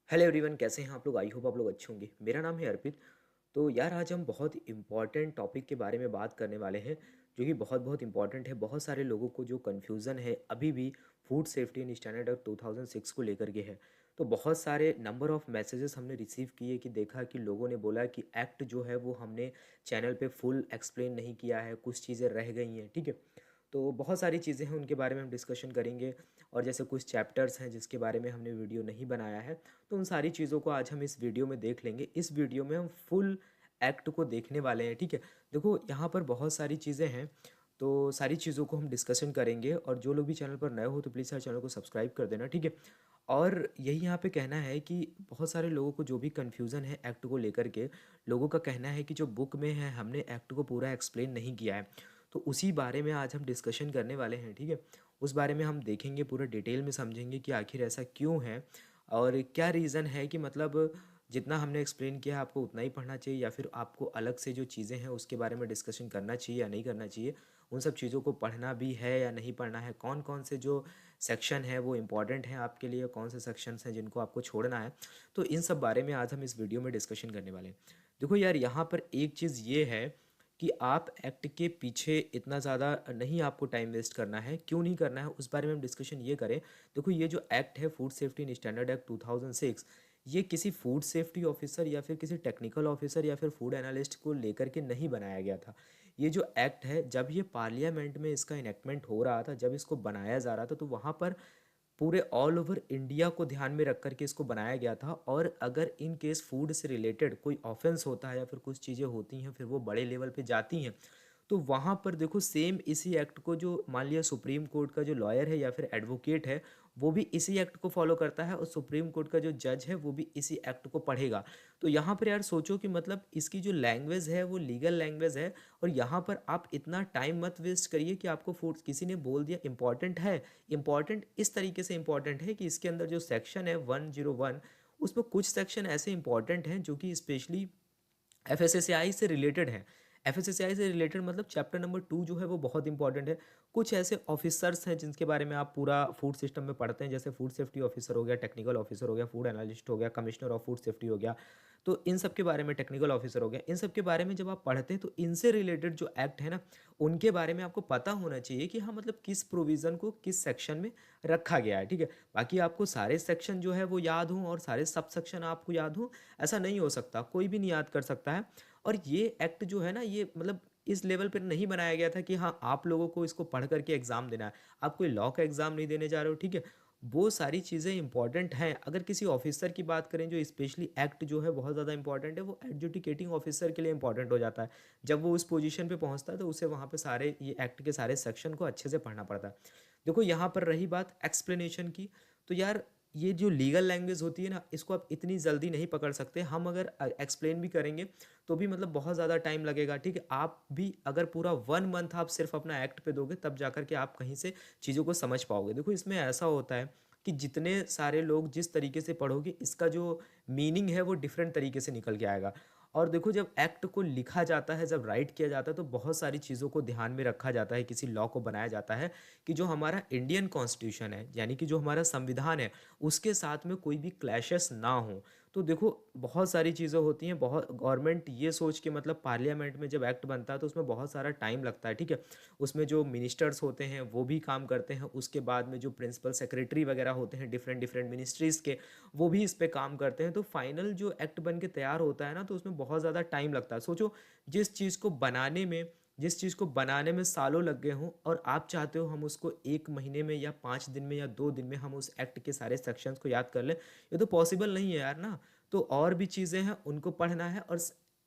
Hello everyone, कैसे हैं आप लोग। आई होप आप लोग अच्छे होंगे। मेरा नाम है अर्पित। तो यार आज हम बहुत इंपॉर्टेंट टॉपिक के बारे में बात करने वाले हैं जो कि बहुत बहुत इंपॉर्टेंट है। बहुत सारे लोगों को जो कन्फ्यूज़न है अभी भी food safety and standard of 2006 को लेकर के है। तो बहुत सारे नंबर ऑफ़ मैसेजेस हमने रिसीव किए कि देखा कि लोगों ने बोला कि एक्ट जो है वो हमने चैनल पे फुल एक्सप्लेन नहीं किया है, कुछ चीज़ें रह गई हैं, ठीक है। तो बहुत सारी चीज़ें हैं, उनके बारे में हम डिस्कशन करेंगे। और जैसे कुछ चैप्टर्स हैं जिसके बारे में हमने वीडियो नहीं बनाया है, तो उन सारी चीज़ों को आज हम इस वीडियो में देख लेंगे। इस वीडियो में हम फुल एक्ट को देखने वाले हैं, ठीक है। देखो यहाँ पर बहुत सारी चीज़ें हैं, तो सारी चीज़ों को हम डिस्कशन करेंगे। और जो लोग भी चैनल पर नए हो तो प्लीज़ यार चैनल को सब्सक्राइब कर देना, ठीक है। और यही यहाँ पे कहना है कि बहुत सारे लोगों को जो भी कन्फ्यूज़न है एक्ट को लेकर के, लोगों का कहना है कि जो बुक में है हमने एक्ट को पूरा एक्सप्लेन नहीं किया है। तो उसी बारे में आज हम डिस्कशन करने वाले हैं, ठीक है। उस बारे में हम देखेंगे, पूरा डिटेल में समझेंगे कि आखिर ऐसा क्यों है और क्या रीज़न है कि मतलब जितना हमने एक्सप्लेन किया है आपको उतना ही पढ़ना चाहिए, या फिर आपको अलग से जो चीज़ें हैं उसके बारे में डिस्कशन करना चाहिए या नहीं करना चाहिए। उन सब चीज़ों को पढ़ना भी है या नहीं पढ़ना है, कौन कौन से जो सेक्शन है वो इम्पॉर्टेंट हैं आपके लिए, कौन से सेक्शंस हैं जिनको आपको छोड़ना है। तो इन सब बारे में आज हम इस वीडियो में डिस्कशन करने वाले हैं। देखो यार, यहाँ पर एक चीज़ ये है कि आप एक्ट के पीछे इतना ज़्यादा नहीं आपको टाइम वेस्ट करना है। क्यों नहीं करना है उस बारे में हम डिस्कशन ये करें। देखो ये जो एक्ट है, food safety and standard act 2006, ये किसी फूड सेफ्टी ऑफिसर या फिर किसी टेक्निकल ऑफिसर या फिर फूड एनालिस्ट को लेकर के नहीं बनाया गया था। ये जो एक्ट है, जब ये पार्लियामेंट में इसका इनेक्टमेंट हो रहा था, जब इसको बनाया जा रहा था, तो वहाँ पर पूरे ऑल ओवर इंडिया को ध्यान में रख कर के इसको बनाया गया था। और अगर इन केस फूड से रिलेटेड कोई ऑफेंस होता है या फिर कुछ चीज़ें होती हैं फिर वो बड़े लेवल पे जाती हैं, तो वहाँ पर देखो सेम इसी एक्ट को जो मान लिया सुप्रीम कोर्ट का जो लॉयर है या फिर एडवोकेट है, वो भी इसी एक्ट को फॉलो करता है, और सुप्रीम कोर्ट का जो जज है वो भी इसी एक्ट को पढ़ेगा। तो यहाँ पर यार सोचो कि मतलब इसकी जो लैंग्वेज है वो लीगल लैंग्वेज है। और यहाँ पर आप इतना टाइम मत वेस्ट करिए कि आपको फूड किसी ने बोल दिया इंपॉर्टेंट है। इंपॉर्टेंट इस तरीके से इंपॉर्टेंट है कि इसके अंदर जो सेक्शन है 101, उसमें कुछ सेक्शन ऐसे इंपॉर्टेंट हैं जो कि स्पेशली एफएसएसएआई से रिलेटेड है। एफएसएसएआई से रिलेटेड मतलब चैप्टर नंबर 2 जो है वो बहुत इंपॉर्टेंट है। कुछ ऐसे ऑफिसर्स हैं जिनके बारे में आप पूरा फूड सिस्टम में पढ़ते हैं, जैसे फूड सेफ्टी ऑफिसर हो गया, टेक्निकल ऑफिसर हो गया, फूड एनालिस्ट हो गया, कमिश्नर ऑफ फूड सेफ्टी हो गया। तो इन सब के बारे में, टेक्निकल ऑफिसर हो गया, इन सब के बारे में जब आप पढ़ते हैं तो इनसे रिलेटेड जो एक्ट है ना, उनके बारे में आपको पता होना चाहिए कि हाँ मतलब किस प्रोविज़न को किस सेक्शन में रखा गया है, ठीक है। बाकी आपको सारे सेक्शन जो है वो याद हों और सारे सब सेक्शन आपको याद हों, ऐसा नहीं हो सकता, कोई भी नहीं याद कर सकता है। और ये एक्ट जो है ना, ये मतलब इस लेवल पर नहीं बनाया गया था कि हाँ आप लोगों को इसको पढ़ करके एग्ज़ाम देना है। आप कोई लॉ का एग्ज़ाम नहीं देने जा रहे हो, ठीक है। वो सारी चीज़ें इंपॉर्टेंट हैं। अगर किसी ऑफिसर की बात करें, जो स्पेशली एक्ट जो है बहुत ज़्यादा इंपॉर्टेंट है, वो एडजुडिकेटिंग ऑफिसर के लिए इंपॉर्टेंट हो जाता है। जब वो उस पोजीशन पे पहुंचता है तो उसे वहाँ पे सारे ये एक्ट के सारे सेक्शन को अच्छे से पढ़ना पड़ता है। देखो यहाँ पर रही बात एक्सप्लेनेशन की, तो यार ये जो लीगल लैंग्वेज होती है ना, इसको आप इतनी जल्दी नहीं पकड़ सकते। हम अगर एक्सप्लेन भी करेंगे तो भी मतलब बहुत ज़्यादा टाइम लगेगा, ठीक है। आप भी अगर पूरा 1 मंथ आप सिर्फ अपना एक्ट पे दोगे तब जाकर के आप कहीं से चीज़ों को समझ पाओगे। देखो इसमें ऐसा होता है कि जितने सारे लोग जिस तरीके से पढ़ोगे, इसका जो मीनिंग है वो डिफरेंट तरीके से निकल के आएगा। और देखो जब एक्ट को लिखा जाता है, जब राइट किया जाता है, तो बहुत सारी चीज़ों को ध्यान में रखा जाता है, किसी लॉ को बनाया जाता है कि जो हमारा इंडियन कॉन्स्टिट्यूशन है, यानी कि जो हमारा संविधान है, उसके साथ में कोई भी क्लैशेस ना हो। तो देखो बहुत सारी चीज़ें होती हैं। बहुत गवर्नमेंट ये सोच के, मतलब पार्लियामेंट में जब एक्ट बनता है तो उसमें बहुत सारा टाइम लगता है, ठीक है। उसमें जो मिनिस्टर्स होते हैं वो भी काम करते हैं, उसके बाद में जो प्रिंसिपल सेक्रेटरी वगैरह होते हैं डिफरेंट डिफरेंट मिनिस्ट्रीज़ के, वो भी इस पे काम करते हैं। तो फाइनल जो एक्ट बन के तैयार होता है ना, तो उसमें बहुत ज़्यादा टाइम लगता है। सोचो जिस चीज़ को बनाने में सालों लग गए हों, और आप चाहते हो हम उसको 1 महीने में या 5 दिन में या 2 दिन में हम उस एक्ट के सारे सेक्शंस को याद कर लें, ये तो पॉसिबल नहीं है यार ना। तो और भी चीज़ें हैं, उनको पढ़ना है। और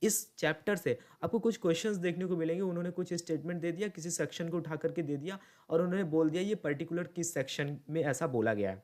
इस चैप्टर से आपको कुछ क्वेश्चंस देखने को मिलेंगे। उन्होंने कुछ स्टेटमेंट दे दिया, किसी सेक्शन को उठा करके दे दिया, और उन्होंने बोल दिया ये पर्टिकुलर किस सेक्शन में ऐसा बोला गया है।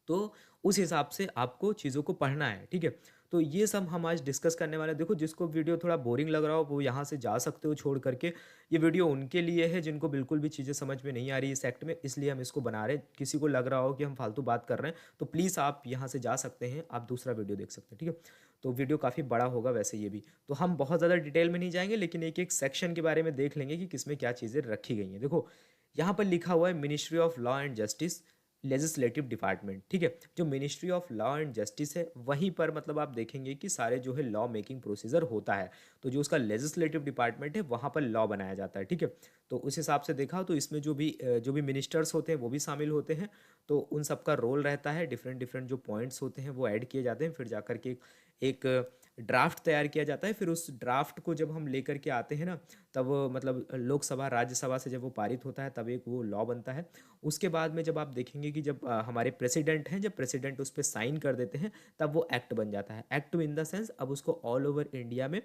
तो उस हिसाब से आपको चीज़ों को पढ़ना है, ठीक है। तो ये सब हम आज डिस्कस करने वाले हैं। देखो जिसको वीडियो थोड़ा बोरिंग लग रहा हो वो यहाँ से जा सकते हो छोड़ करके। ये वीडियो उनके लिए है जिनको बिल्कुल भी चीज़ें समझ में नहीं आ रही इस एक्ट में, इसलिए हम इसको बना रहे हैं। किसी को लग रहा हो कि हम फालतू बात कर रहे हैं तो प्लीज़ आप यहाँ से जा सकते हैं, आप दूसरा वीडियो देख सकते हैं, ठीक है। तो वीडियो काफ़ी बड़ा होगा वैसे ये भी, तो हम बहुत ज़्यादा डिटेल में नहीं जाएंगे, लेकिन एक एक सेक्शन के बारे में देख लेंगे कि किसमें क्या चीज़ें रखी गई हैं। देखो यहाँ पर लिखा हुआ है ministry of law and justice, legislative department, ठीक है। जो ministry of law and justice है वहीं पर मतलब आप देखेंगे कि सारे जो है लॉ मेकिंग प्रोसीजर होता है। तो जो उसका लेजिस्लेटिव डिपार्टमेंट है वहाँ पर लॉ बनाया जाता है, ठीक है। तो उस हिसाब से देखा तो इसमें जो भी मिनिस्टर्स होते हैं वो भी शामिल होते हैं। तो उन सबका रोल रहता है, डिफरेंट डिफरेंट जो पॉइंट्स होते हैं वो ऐड किए जाते हैं, फिर जा कर के एक ड्राफ्ट तैयार किया जाता है। फिर उस ड्राफ्ट को जब हम लेकर के आते हैं ना, तब मतलब लोकसभा राज्यसभा से जब वो पारित होता है तब एक वो लॉ बनता है। उसके बाद में जब आप देखेंगे कि जब हमारे प्रेसिडेंट हैं, जब प्रेसिडेंट उस पर साइन कर देते हैं तब वो एक्ट बन जाता है। एक्ट इन द सेंस अब उसको ऑल ओवर इंडिया में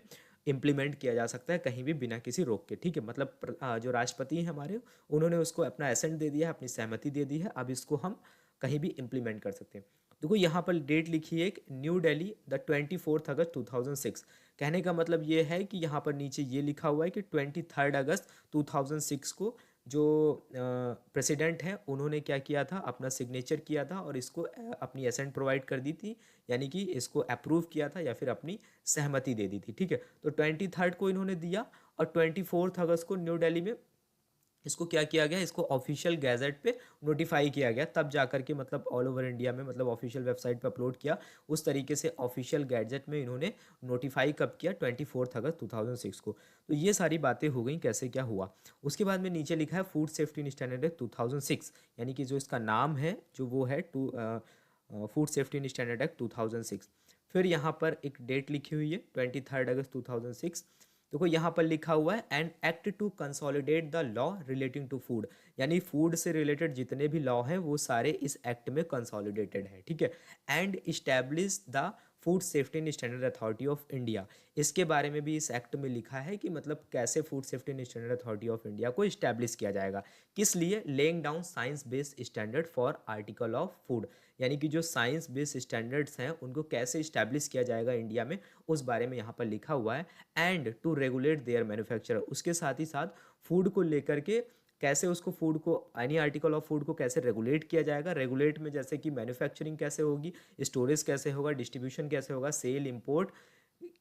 इम्प्लीमेंट किया जा सकता है कहीं भी बिना किसी रोक के, ठीक है। मतलब जो राष्ट्रपति हैं हमारे, उन्होंने उसको अपना एसेंट दे दिया है, अपनी सहमति दे दी है, अब इसको हम कहीं भी इम्प्लीमेंट कर सकते हैं। देखो यहाँ पर डेट लिखी है एक, न्यू दिल्ली द 24 अगस्त 2006। कहने का मतलब ये है कि यहाँ पर नीचे ये लिखा हुआ है कि 23 अगस्त 2006 को जो प्रेसिडेंट हैं उन्होंने क्या किया था, अपना सिग्नेचर किया था और इसको अपनी एसेंट प्रोवाइड कर दी थी, यानी कि इसको अप्रूव किया था या फिर अपनी सहमति दे दी थी, ठीक है। तो 23 को इन्होंने दिया और 24 अगस्त को न्यू दिल्ली में इसको क्या किया गया, इसको ऑफिशियल गैजेट पे नोटिफाई किया गया, तब जाकर के मतलब ऑल ओवर इंडिया में मतलब ऑफिशियल वेबसाइट पे अपलोड किया। उस तरीके से ऑफिशियल गैजेट में इन्होंने नोटिफाई कब किया, 24 अगस्त 2006 को। तो ये सारी बातें हो गई कैसे क्या हुआ। उसके बाद में नीचे लिखा है फूड सेफ्टी स्टैंडर्ड एक्ट 2006, यानी कि जो इसका नाम है जो वो है फूड सेफ्टी स्टैंडर्ड एक्ट 2006। फिर यहाँ पर एक डेट लिखी हुई है 23 अगस्त 2006। देखो यहाँ पर लिखा हुआ है an act to consolidate the law relating to food, यानी फूड से रिलेटेड जितने भी लॉ हैं वो सारे इस एक्ट में कंसोलिडेटेड हैं, ठीक है। And establish the food safety and standard authority of India, इसके बारे में भी इस एक्ट में लिखा है कि मतलब कैसे food safety and standard authority of India को इस्टेब्लिश किया जाएगा, किस लिए, laying down science based standard for article of food, यानी कि जो साइंस बेस्ड स्टैंडर्ड्स हैं उनको कैसे इस्टेब्लिश किया जाएगा इंडिया में, उस बारे में यहाँ पर लिखा हुआ है। And to regulate their manufacturer, उसके साथ ही साथ फूड को लेकर के कैसे उसको फूड को एनी आर्टिकल ऑफ फूड को कैसे रेगुलेट किया जाएगा। रेगुलेट में जैसे कि मैन्युफैक्चरिंग कैसे होगी, स्टोरेज कैसे होगा, डिस्ट्रीब्यूशन कैसे होगा, सेल इंपोर्ट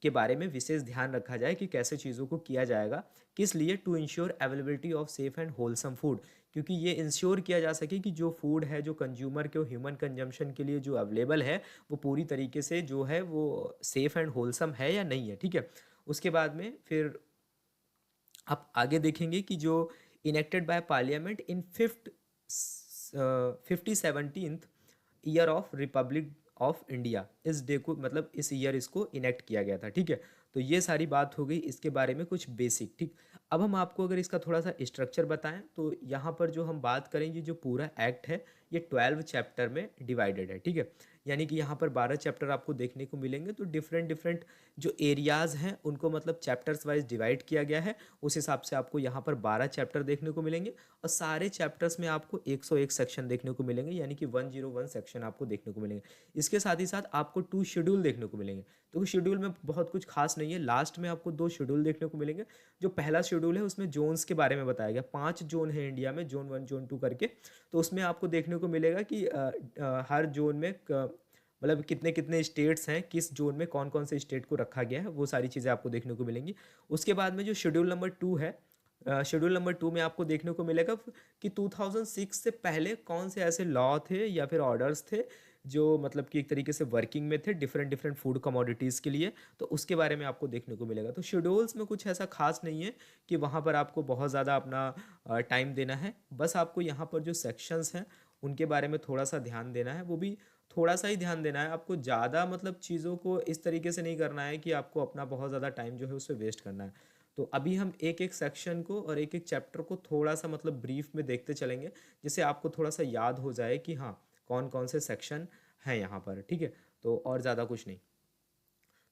के बारे में विशेष ध्यान रखा जाए कि कैसे चीज़ों को किया जाएगा, किस लिए, to ensure availability of safe and wholesome food, क्योंकि ये इंश्योर किया जा सके कि जो फूड है जो कंज्यूमर के ह्यूमन कंजम्पशन के लिए जो अवेलेबल है वो पूरी तरीके से जो है वो सेफ एंड होलसम है या नहीं है, ठीक है। उसके बाद में फिर आप आगे देखेंगे कि जो enacted by parliament in 17th year of Republic of India, इस डे को मतलब इस ईयर इसको इनेक्ट किया गया था, ठीक है। तो ये सारी बात हो गई इसके बारे में कुछ बेसिक, ठीक। अब हम आपको अगर इसका थोड़ा सा स्ट्रक्चर बताएं तो यहाँ पर जो हम बात करेंगे जो पूरा एक्ट है ये 12 चैप्टर में डिवाइडेड है, ठीक है। यानी कि यहाँ पर 12 चैप्टर आपको देखने को मिलेंगे। तो डिफरेंट डिफरेंट जो एरियाज़ हैं उनको मतलब चैप्टर्स वाइज डिवाइड किया गया है, उस हिसाब से आपको यहाँ पर 12 चैप्टर देखने को मिलेंगे और सारे चैप्टर्स में आपको 101 सेक्शन देखने को मिलेंगे, यानी कि 101 सेक्शन आपको देखने को मिलेंगे। इसके साथ ही साथ आपको 2 शेड्यूल देखने को मिलेंगे। तो शेड्यूल में बहुत कुछ खास नहीं है, लास्ट में आपको 2 शेड्यूल देखने को मिलेंगे। जो पहला शेड्यूल है उसमें जोन्स के बारे में बताया गया, 5 जोन है इंडिया में, जोन 1 जोन 2 करके। तो उसमें आपको देखने को मिलेगा कि हर जोन में मतलब कितने कितने स्टेट्स हैं, किस जोन में कौन कौन से स्टेट को रखा गया है, वो सारी चीज़ें आपको देखने को मिलेंगी। उसके बाद में जो शेड्यूल नंबर 2 है, शेड्यूल नंबर 2 में आपको देखने को मिलेगा कि 2006 से पहले कौन से ऐसे लॉ थे या फिर ऑर्डर्स थे जो मतलब कि एक तरीके से वर्किंग में थे डिफरेंट डिफरेंट फूड कमोडिटीज़ के लिए। तो उसके बारे में आपको देखने को मिलेगा। तो शेड्यूल्स में कुछ ऐसा खास नहीं है कि वहाँ पर आपको बहुत ज़्यादा अपना टाइम देना है, बस आपको यहाँ पर जो सेक्शंस हैं उनके बारे में थोड़ा सा ध्यान देना है, वो भी थोड़ा सा ही ध्यान देना है। आपको ज़्यादा मतलब चीज़ों को इस तरीके से नहीं करना है कि आपको अपना बहुत ज़्यादा टाइम जो है उस पर वेस्ट करना है। तो अभी हम एक एक सेक्शन को और एक एक चैप्टर को थोड़ा सा मतलब ब्रीफ में देखते चलेंगे, जिससे आपको थोड़ा सा याद हो जाए कि हाँ कौन कौन से सेक्शन हैं यहाँ पर, ठीक है। तो और ज़्यादा कुछ नहीं।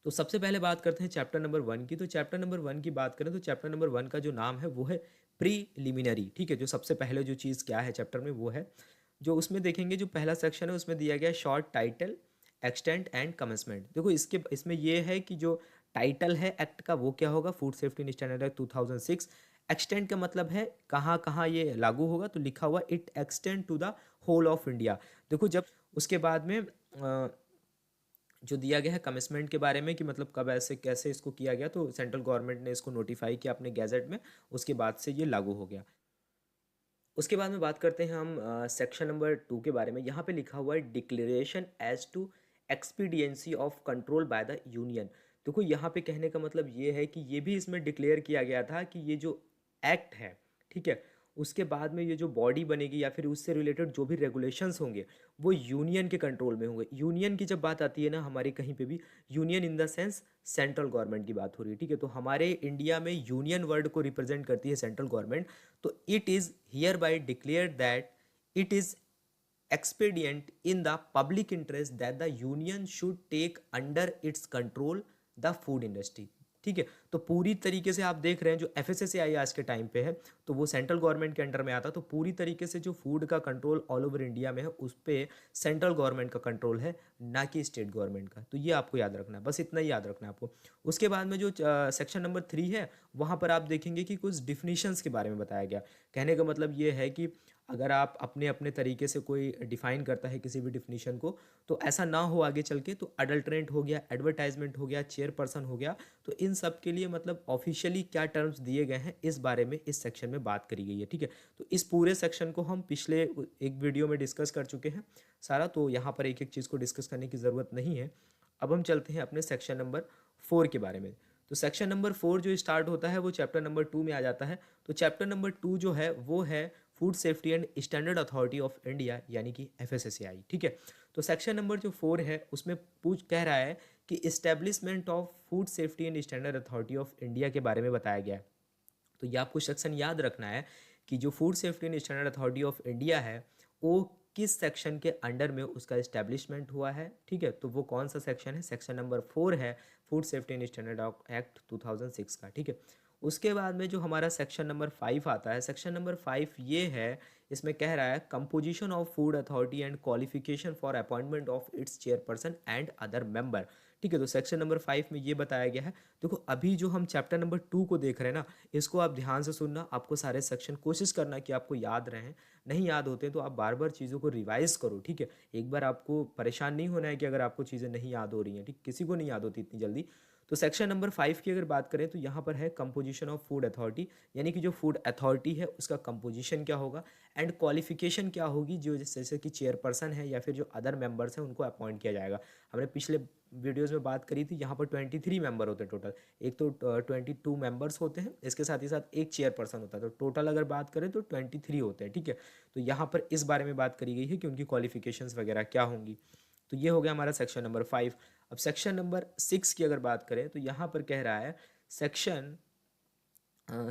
तो सबसे पहले बात करते हैं चैप्टर नंबर 1 की। तो चैप्टर नंबर 1 की बात करें तो चैप्टर नंबर 1 का जो नाम है वो है प्रीलिमिनरी, ठीक है। जो सबसे पहले जो चीज़ क्या है चैप्टर में वो है, जो उसमें देखेंगे जो पहला सेक्शन है उसमें दिया गया short title, extent and commencement. देखो इसमें ये है कि जो टाइटल है एक्ट का वो क्या होगा, food safety and standard act 2006। Extent का मतलब है कहाँ कहाँ ये लागू होगा, तो लिखा हुआ it extend to the whole of India. देखो जब उसके बाद में जो दिया गया है कमिटमेंट के बारे में कि मतलब कब ऐसे कैसे इसको किया गया, तो सेंट्रल गवर्नमेंट ने इसको नोटिफाई किया अपने गैजेट में, उसके बाद से ये लागू हो गया। उसके बाद में बात करते हैं हम सेक्शन नंबर 2 के बारे में। यहाँ पे लिखा हुआ है declaration as to expediency of control by the union. देखो यहाँ पे कहने का मतलब ये है कि ये भी इसमें डिक्लेयर किया गया था कि ये जो एक्ट है, ठीक है, उसके बाद में ये जो बॉडी बनेगी या फिर उससे रिलेटेड जो भी रेगुलेशंस होंगे वो यूनियन के कंट्रोल में होंगे। यूनियन की जब बात आती है ना हमारी कहीं पे भी, union in the sense central government की बात हो रही है, ठीक है। तो हमारे इंडिया में यूनियन वर्ड को रिप्रेजेंट करती है सेंट्रल गवर्नमेंट। तो it is here bye declare that it is expedient in the public interest that the union should take under its control the food industry। ठीक है, तो पूरी तरीके से आप देख रहे हैं जो FSSAI आज के टाइम पे है तो वो सेंट्रल गवर्नमेंट के अंडर में आता। तो पूरी तरीके से जो फूड का कंट्रोल ऑल ओवर इंडिया में है उस पर सेंट्रल गवर्नमेंट का कंट्रोल है, ना कि स्टेट गवर्नमेंट का। तो ये आपको याद रखना है, बस इतना ही याद रखना है आपको। उसके बाद में जो सेक्शन नंबर 3 है वहाँ पर आप देखेंगे कि कुछ डिफिनीशंस के बारे में बताया गया। कहने का मतलब ये है कि अगर आप अपने अपने तरीके से कोई डिफाइन करता है किसी भी डिफिनीशन को, तो ऐसा ना हो आगे चल के। तो अडल्ट्रेंट हो गया, एडवर्टाइजमेंट हो गया, चेयरपर्सन हो गया, तो इन सब के लिए मतलब ऑफिशियली क्या टर्म्स दिए गए हैं इस बारे में इस सेक्शन में बात करी गई है, ठीक है। तो इस पूरे सेक्शन को हम पिछले एक वीडियो में डिस्कस कर चुके हैं सारा, तो यहाँ पर एक एक चीज़ को डिस्कस करने की ज़रूरत नहीं है। अब हम चलते हैं अपने सेक्शन नंबर 4 के बारे में। तो सेक्शन नंबर 4 जो स्टार्ट होता है वो चैप्टर नंबर 2 में आ जाता है। तो चैप्टर नंबर 2 जो है वो है food safety and standard authority of India यानी कि FSSAI, ठीक है। तो सेक्शन नंबर जो 4 है उसमें कह रहा है कि establishment of food safety and standard authority of India के बारे में बताया गया है। तो ये आपको सेक्शन याद रखना है कि जो food safety and standard authority of India है वो किस सेक्शन के अंडर में उसका इस्टेब्लिशमेंट हुआ है, ठीक है। तो वो कौन सा सेक्शन है, सेक्शन नंबर 4 है food safety and standard act 2006 का, ठीक है। उसके बाद में जो हमारा सेक्शन नंबर 5 आता है, सेक्शन नंबर 5 ये है, इसमें कह रहा है composition of food authority and qualification for appointment of its chairperson and other member, ठीक है। तो सेक्शन नंबर 5 में ये बताया गया है। देखो अभी जो हम चैप्टर नंबर 2 को देख रहे हैं ना, इसको आप ध्यान से सुनना, आपको सारे सेक्शन कोशिश करना कि आपको याद रहें। नहीं याद होते तो आप बार बार चीज़ों को रिवाइज करो, ठीक है। एक बार आपको परेशान नहीं होना है कि अगर आपको चीज़ें नहीं याद हो रही हैं, ठीक, किसी को नहीं याद होती इतनी जल्दी। तो सेक्शन नंबर 5 की अगर बात करें तो यहाँ पर है कंपोजिशन ऑफ फूड अथॉरिटी, यानी कि जो फूड अथॉरिटी है उसका कंपोजिशन क्या होगा एंड क्वालिफिकेशन क्या होगी, जो जैसे कि चेयरपर्सन है या फिर जो अदर मेंबर्स हैं उनको अपॉइंट किया जाएगा। हमने पिछले वीडियोस में बात करी थी, यहाँ पर 23 मेंबर होते हैं टोटल। एक तो 22 मेंबर्स होते हैं, इसके साथ ही साथ एक चेयरपर्सन होता है, तो टोटल अगर बात करें तो 23 होते हैं, ठीक है। तो यहाँ पर इस बारे में बात करी गई है कि उनकी क्वालिफिकेशंस वगैरह क्या होंगी। तो ये हो गया हमारा सेक्शन नंबर 5। अब सेक्शन नंबर 6 की अगर बात करें तो यहाँ पर कह रहा है सेक्शन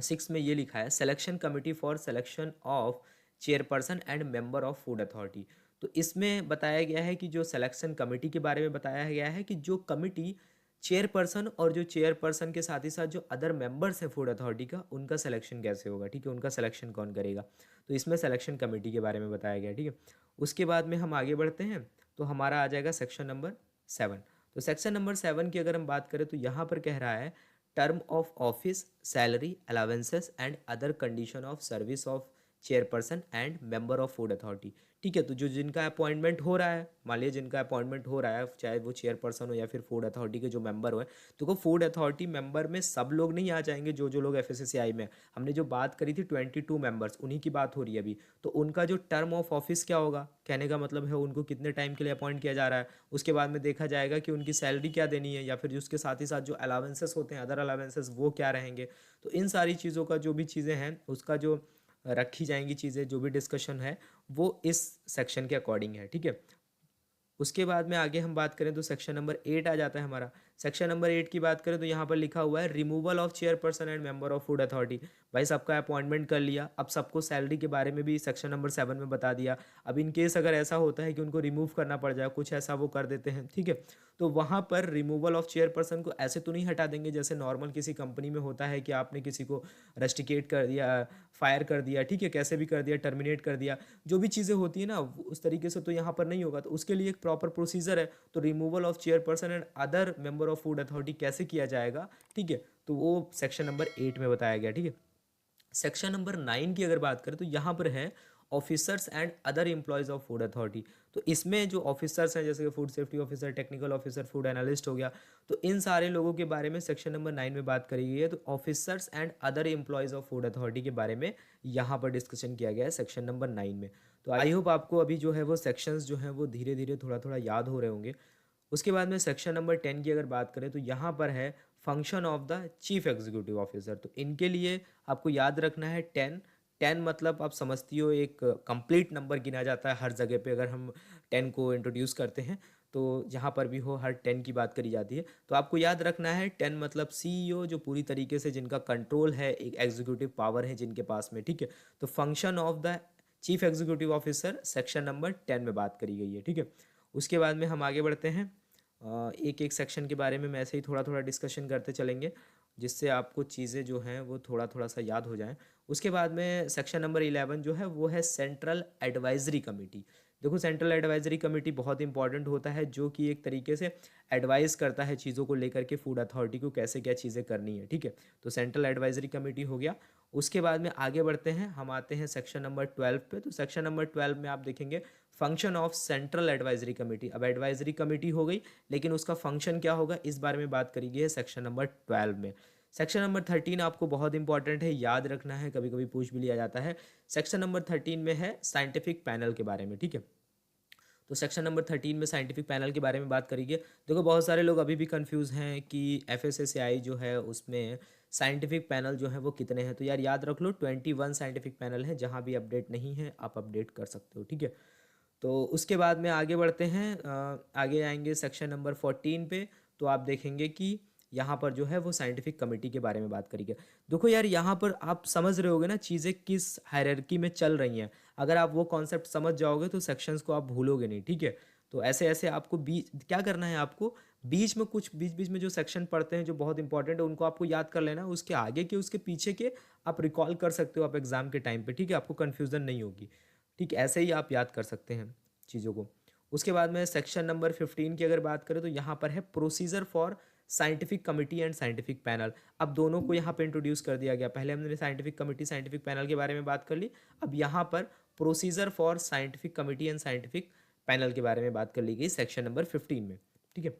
6 में ये लिखा है selection committee for selection of chairperson and member of food authority. तो इसमें बताया गया है कि जो सिलेक्शन कमेटी के बारे में बताया गया है कि जो कमिटी चेयरपर्सन और जो चेयरपर्सन के साथ ही साथ जो अदर मेंबर्स हैं फूड अथॉरिटी का, उनका सिलेक्शन कैसे होगा, ठीक है, उनका सिलेक्शन कौन करेगा। तो इसमें सिलेक्शन कमेटी के बारे में बताया गया, ठीक है। उसके बाद में हम आगे बढ़ते हैं तो हमारा आ जाएगा सेक्शन नंबर 7। तो सेक्शन नंबर 7 की अगर हम बात करें तो यहाँ पर कह रहा है term of office, salary, allowances and other condition of service of chairperson and member of food authority, ठीक है। तो जो जिनका अपॉइंटमेंट हो रहा है, मान लीजिए जिनका अपॉइंटमेंट हो रहा है, चाहे वो चेयरपर्सन हो या फिर फूड अथॉरिटी के जो मेंबर हो, तो वो फूड अथॉरिटी मेंबर में सब लोग नहीं आ जाएंगे, जो जो लोग FSSAI में। हमने जो बात करी थी 22 मेंबर्स, उन्हीं की बात हो रही है अभी। तो उनका जो टर्म ऑफ ऑफिस क्या होगा, कहने का मतलब है उनको कितने टाइम के लिए अपॉइंट किया जा रहा है। उसके बाद में देखा जाएगा कि उनकी सैलरी क्या देनी है, या फिर उसके साथ ही साथ जो अलावेंसेस होते हैं, अदर अलावेंसेस, वो क्या रहेंगे। तो इन सारी चीज़ों का जो भी चीज़ें हैं उसका जो रखी जाएंगी चीज़ें, जो भी डिस्कशन है वो इस सेक्शन के अकॉर्डिंग है, ठीक है। उसके बाद में आगे हम बात करें तो सेक्शन नंबर 8 आ जाता है हमारा। सेक्शन नंबर 8 की बात करें तो यहाँ पर लिखा हुआ है removal of chairperson and member of food authority. भाई सबका अपॉइंटमेंट कर लिया, अब सबको सैलरी के बारे में भी सेक्शन नंबर 7 में बता दिया। अब इन केस अगर ऐसा होता है कि उनको रिमूव करना पड़ जाए, कुछ ऐसा वो कर देते हैं, ठीक है, तो वहाँ पर रिमूवल ऑफ चेयरपर्सन को ऐसे तो नहीं हटा देंगे जैसे नॉर्मल किसी कंपनी में होता है कि आपने किसी को रेस्टिकेट कर दिया, फायर कर दिया, ठीक है, कैसे भी कर दिया, टर्मिनेट कर दिया, जो भी चीज़ें होती है ना उस तरीके से तो यहाँ पर नहीं होगा। तो उसके लिए एक प्रॉपर प्रोसीजर है। तो removal of chairperson and other member of food authority कैसे किया जाएगा, ठीक है, तो वो सेक्शन नंबर 8 में बताया गया, ठीक है। सेक्शन नंबर 9 की अगर बात करें तो यहाँ पर है officers and other employees of food authority. तो इसमें जो ऑफिसर्स हैं जैसे कि food safety officer, technical officer, food analyst हो गया, तो इन सारे लोगों के बारे में सेक्शन नंबर 9 में बात करी गई है। तो officers and other employees of food authority के बारे में यहाँ पर डिस्कशन किया गया है सेक्शन नंबर 9 में। तो आई होप आपको अभी जो है वो सेक्शंस जो हैं वो धीरे धीरे थोड़ा थोड़ा याद हो रहे होंगे। उसके बाद में सेक्शन नंबर 10 की अगर बात करें तो यहाँ पर है function of the chief executive officer. तो इनके लिए आपको याद रखना है 10। 10 मतलब आप समझती हो एक कंप्लीट नंबर गिना जाता है हर जगह पे अगर हम 10 को इंट्रोड्यूस करते हैं, तो जहाँ पर भी हो हर 10 की बात करी जाती है। तो आपको याद रखना है 10 मतलब सीईओ, जो पूरी तरीके से जिनका कंट्रोल है, एक एग्जीक्यूटिव पावर है जिनके पास में, ठीक है। तो function of the chief executive officer section number 10 में बात करी गई है, ठीक है। उसके बाद में हम आगे बढ़ते हैं। एक एक सेक्शन के बारे में मैं ऐसे ही थोड़ा थोड़ा डिस्कशन करते चलेंगे, जिससे आपको चीज़ें जो हैं वो थोड़ा थोड़ा सा याद हो जाएं। उसके बाद में सेक्शन नंबर 11 जो है वो है सेंट्रल एडवाइजरी कमेटी। देखो, सेंट्रल एडवाइजरी कमेटी बहुत इंपॉर्टेंट होता है, जो कि एक तरीके से एडवाइस करता है चीज़ों को लेकर के फूड अथॉरिटी को कैसे क्या चीज़ें करनी है, ठीक है। तो सेंट्रल एडवाइजरी कमेटी हो गया। उसके बाद में आगे बढ़ते हैं, हम आते हैं सेक्शन नंबर 12 पे। तो सेक्शन नंबर 12 में आप देखेंगे function of central advisory committee. अब एडवाइजरी कमेटी हो गई, लेकिन उसका फंक्शन क्या होगा इस बारे में बात करी गई है सेक्शन नंबर 12 में। सेक्शन नंबर 13 आपको बहुत इंपॉर्टेंट है, याद रखना है, कभी कभी पूछ भी लिया जाता है। सेक्शन नंबर 13 में है साइंटिफिक पैनल के बारे में, ठीक है। तो सेक्शन नंबर 13 में साइंटिफिक पैनल के बारे में बात करेंगे। देखो, बहुत सारे लोग अभी भी कंफ्यूज हैं कि एफएसएसएआई जो है उसमें साइंटिफिक पैनल जो है वो कितने हैं। तो यार याद रख लो 21 साइंटिफिक पैनल है। जहाँ भी अपडेट नहीं है आप अपडेट कर सकते हो, ठीक है। तो उसके बाद में आगे बढ़ते हैं, आगे आएंगे सेक्शन नंबर 14 पे। तो आप देखेंगे कि यहाँ पर जो है वो साइंटिफिक कमेटी के बारे में बात करेंगे। देखो यार, यहाँ पर आप समझ रहे होगे ना चीज़ें किस हायरार्की में चल रही हैं। अगर आप वो कॉन्सेप्ट समझ जाओगे तो सेक्शंस को आप भूलोगे नहीं, ठीक है। तो ऐसे ऐसे आपको बीच क्या करना है, आपको बीच में कुछ बीच बीच में जो सेक्शन पढ़ते हैं जो बहुत इंपॉर्टेंट है उनको आपको याद कर लेना है। उसके आगे के उसके पीछे के आप रिकॉल कर सकते हो आप एग्जाम के टाइम पे, ठीक है। आपको कन्फ्यूज़न नहीं होगी, ठीक। ऐसे ही आप याद कर सकते हैं चीज़ों को। उसके बाद में सेक्शन नंबर 15 की अगर बात करें तो यहाँ पर है procedure for scientific committee and scientific panel. अब दोनों को यहाँ पे इंट्रोड्यूस कर दिया गया। पहले हमने साइंटिफिक कमिटी साइंटिफिक पैनल के बारे में बात कर ली, अब यहाँ पर procedure for scientific committee and scientific panel के बारे में बात कर ली गई सेक्शन नंबर 15 में, ठीक है।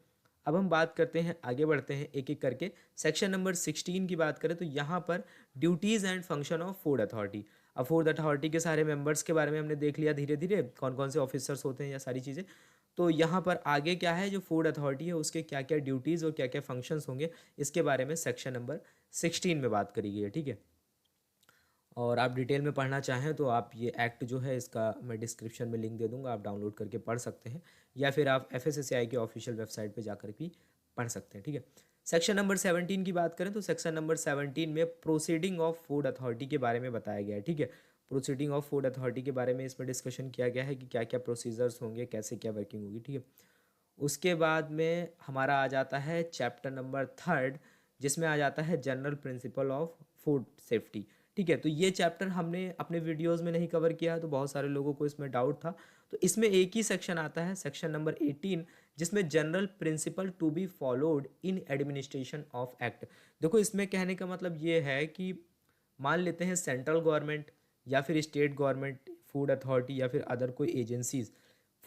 अब हम बात करते हैं, आगे बढ़ते हैं एक एक करके। सेक्शन नंबर 16 की बात करें तो यहाँ पर duties and function of food authority. अब फूड अथॉरिटी के सारे मेंबर्स के बारे में हमने देख लिया धीरे धीरे, कौन कौन से ऑफिसर्स होते हैं या सारी चीज़ें। तो यहाँ पर आगे क्या है, जो फूड अथॉरिटी है उसके क्या क्या ड्यूटीज़ और क्या क्या फंक्शंस होंगे, इसके बारे में सेक्शन नंबर 16 में बात करी गई है, ठीक है। और आप डिटेल में पढ़ना चाहें तो आप ये एक्ट जो है इसका मैं डिस्क्रिप्शन में लिंक दे दूंगा, आप डाउनलोड करके पढ़ सकते हैं, या फिर आप एफएसएसएआई के ऑफिशियल वेबसाइट पे जाकर भी पढ़ सकते हैं, ठीक है। सेक्शन नंबर 17 की बात करें तो सेक्शन नंबर 17 में प्रोसीडिंग ऑफ फूड अथॉरिटी के बारे में बताया गया है, ठीक है। प्रोसीडिंग ऑफ फूड अथॉरिटी के बारे में इसमें डिस्कशन किया गया है कि क्या क्या प्रोसीजर्स होंगे, कैसे क्या वर्किंग होगी, ठीक है। उसके बाद में हमारा आ जाता है चैप्टर नंबर 3, जिसमें आ जाता है general principle of food safety, ठीक है। तो ये चैप्टर हमने अपने वीडियोस में नहीं कवर किया है, तो बहुत सारे लोगों को इसमें डाउट था। तो इसमें एक ही सेक्शन आता है, सेक्शन नंबर 18, जिसमें general principle to be followed in administration of act. देखो, इसमें कहने का मतलब ये है कि मान लेते हैं सेंट्रल गवर्नमेंट या फिर स्टेट गवर्नमेंट, फूड अथॉरिटी या फिर अदर कोई एजेंसीज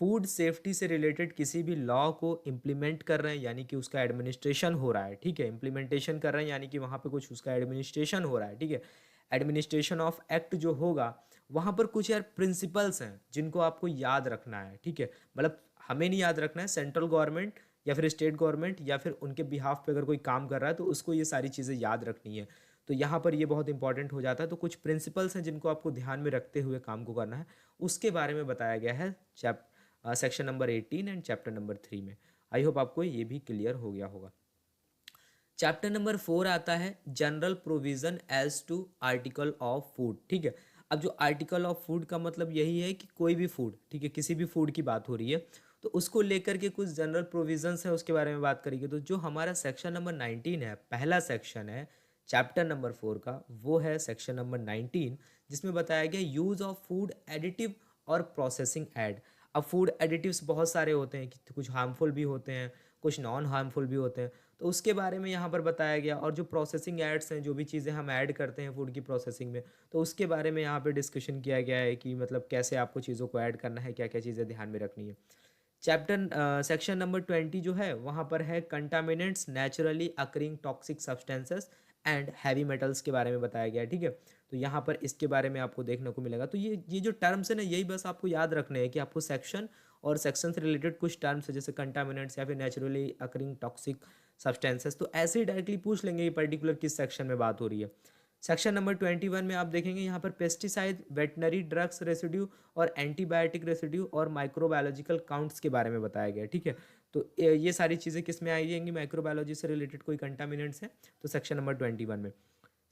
फूड सेफ्टी से रिलेटेड किसी भी लॉ को इम्प्लीमेंट कर रहे हैं, यानी कि उसका एडमिनिस्ट्रेशन हो रहा है, ठीक है। इम्प्लीमेंटेशन कर रहे हैं यानी कि वहाँ पे कुछ उसका एडमिनिस्ट्रेशन हो रहा है, ठीक है। एडमिनिस्ट्रेशन ऑफ एक्ट जो होगा वहाँ पर कुछ यार प्रिंसिपल्स हैं जिनको आपको याद रखना है, ठीक है। मतलब हमें नहीं याद रखना है, सेंट्रल गवर्नमेंट या फिर स्टेट गवर्नमेंट या फिर उनके बिहाफ पे अगर कोई काम कर रहा है तो उसको ये सारी चीज़ें याद रखनी है। तो यहाँ पर ये बहुत इंपॉर्टेंट हो जाता है। तो कुछ प्रिंसिपल्स हैं जिनको आपको ध्यान में रखते हुए काम को करना है, उसके बारे में बताया गया है section number 18 and chapter number 3 में। आई होप आपको ये भी क्लियर हो गया होगा। चैप्टर नंबर 4 आता है general provision as to article of food, ठीक है। अब जो आर्टिकल ऑफ फूड का मतलब यही है कि कोई भी फूड, ठीक है, किसी भी फूड की बात हो रही है तो उसको लेकर के कुछ जनरल प्रोविजंस है, उसके बारे में बात करेंगे। तो जो हमारा सेक्शन नंबर 19 है, पहला सेक्शन है चैप्टर नंबर 4 का, वो है सेक्शन नंबर 19, जिसमें बताया गया यूज़ ऑफ फूड एडिटिव और प्रोसेसिंग एड। अब फूड एडिटिव्स बहुत सारे होते हैं कि कुछ हार्मफुल भी होते हैं, कुछ नॉन हार्मफुल भी होते हैं। तो उसके बारे में यहाँ पर बताया गया। और जो प्रोसेसिंग एड्स हैं, जो भी चीज़ें हम ऐड करते हैं फूड की प्रोसेसिंग में, तो उसके बारे में यहाँ पे डिस्कशन किया गया है कि मतलब कैसे आपको चीज़ों को ऐड करना है, क्या क्या चीज़ें ध्यान में रखनी है। सेक्शन नंबर 20 जो है वहाँ पर है contaminants naturally occurring toxic substances and heavy metals के बारे में बताया गया है, ठीक है। तो यहाँ पर इसके बारे में आपको देखने को मिलेगा। तो ये जो टर्म्स है ना, यही बस आपको याद रखने हैं कि आपको सेक्शन और सेक्शन से रिलेटेड कुछ टर्म्स है, जैसे कंटामिनेंट्स या फिर नेचुरली अकरिंग टॉक्सिक सब्सटेंसेस, तो ऐसे ही डायरेक्टली पूछ लेंगे कि पर्टिकुलर किस सेक्शन में बात हो रही है। सेक्शन नंबर 21 में आप देखेंगे यहाँ पर पेस्टिसाइड, वेटनरी ड्रग्स रेसिड्यू और एंटीबायोटिक रेसिड्यू और माइक्रोबायोलॉजिकल काउंट्स के बारे में बताया गया है, ठीक है। तो ये सारी चीज़ें किस में आएंगी, माइक्रोबायोलॉजी से रिलेटेड कोई कंटामिनेंट्स हैं तो सेक्शन नंबर 21 में।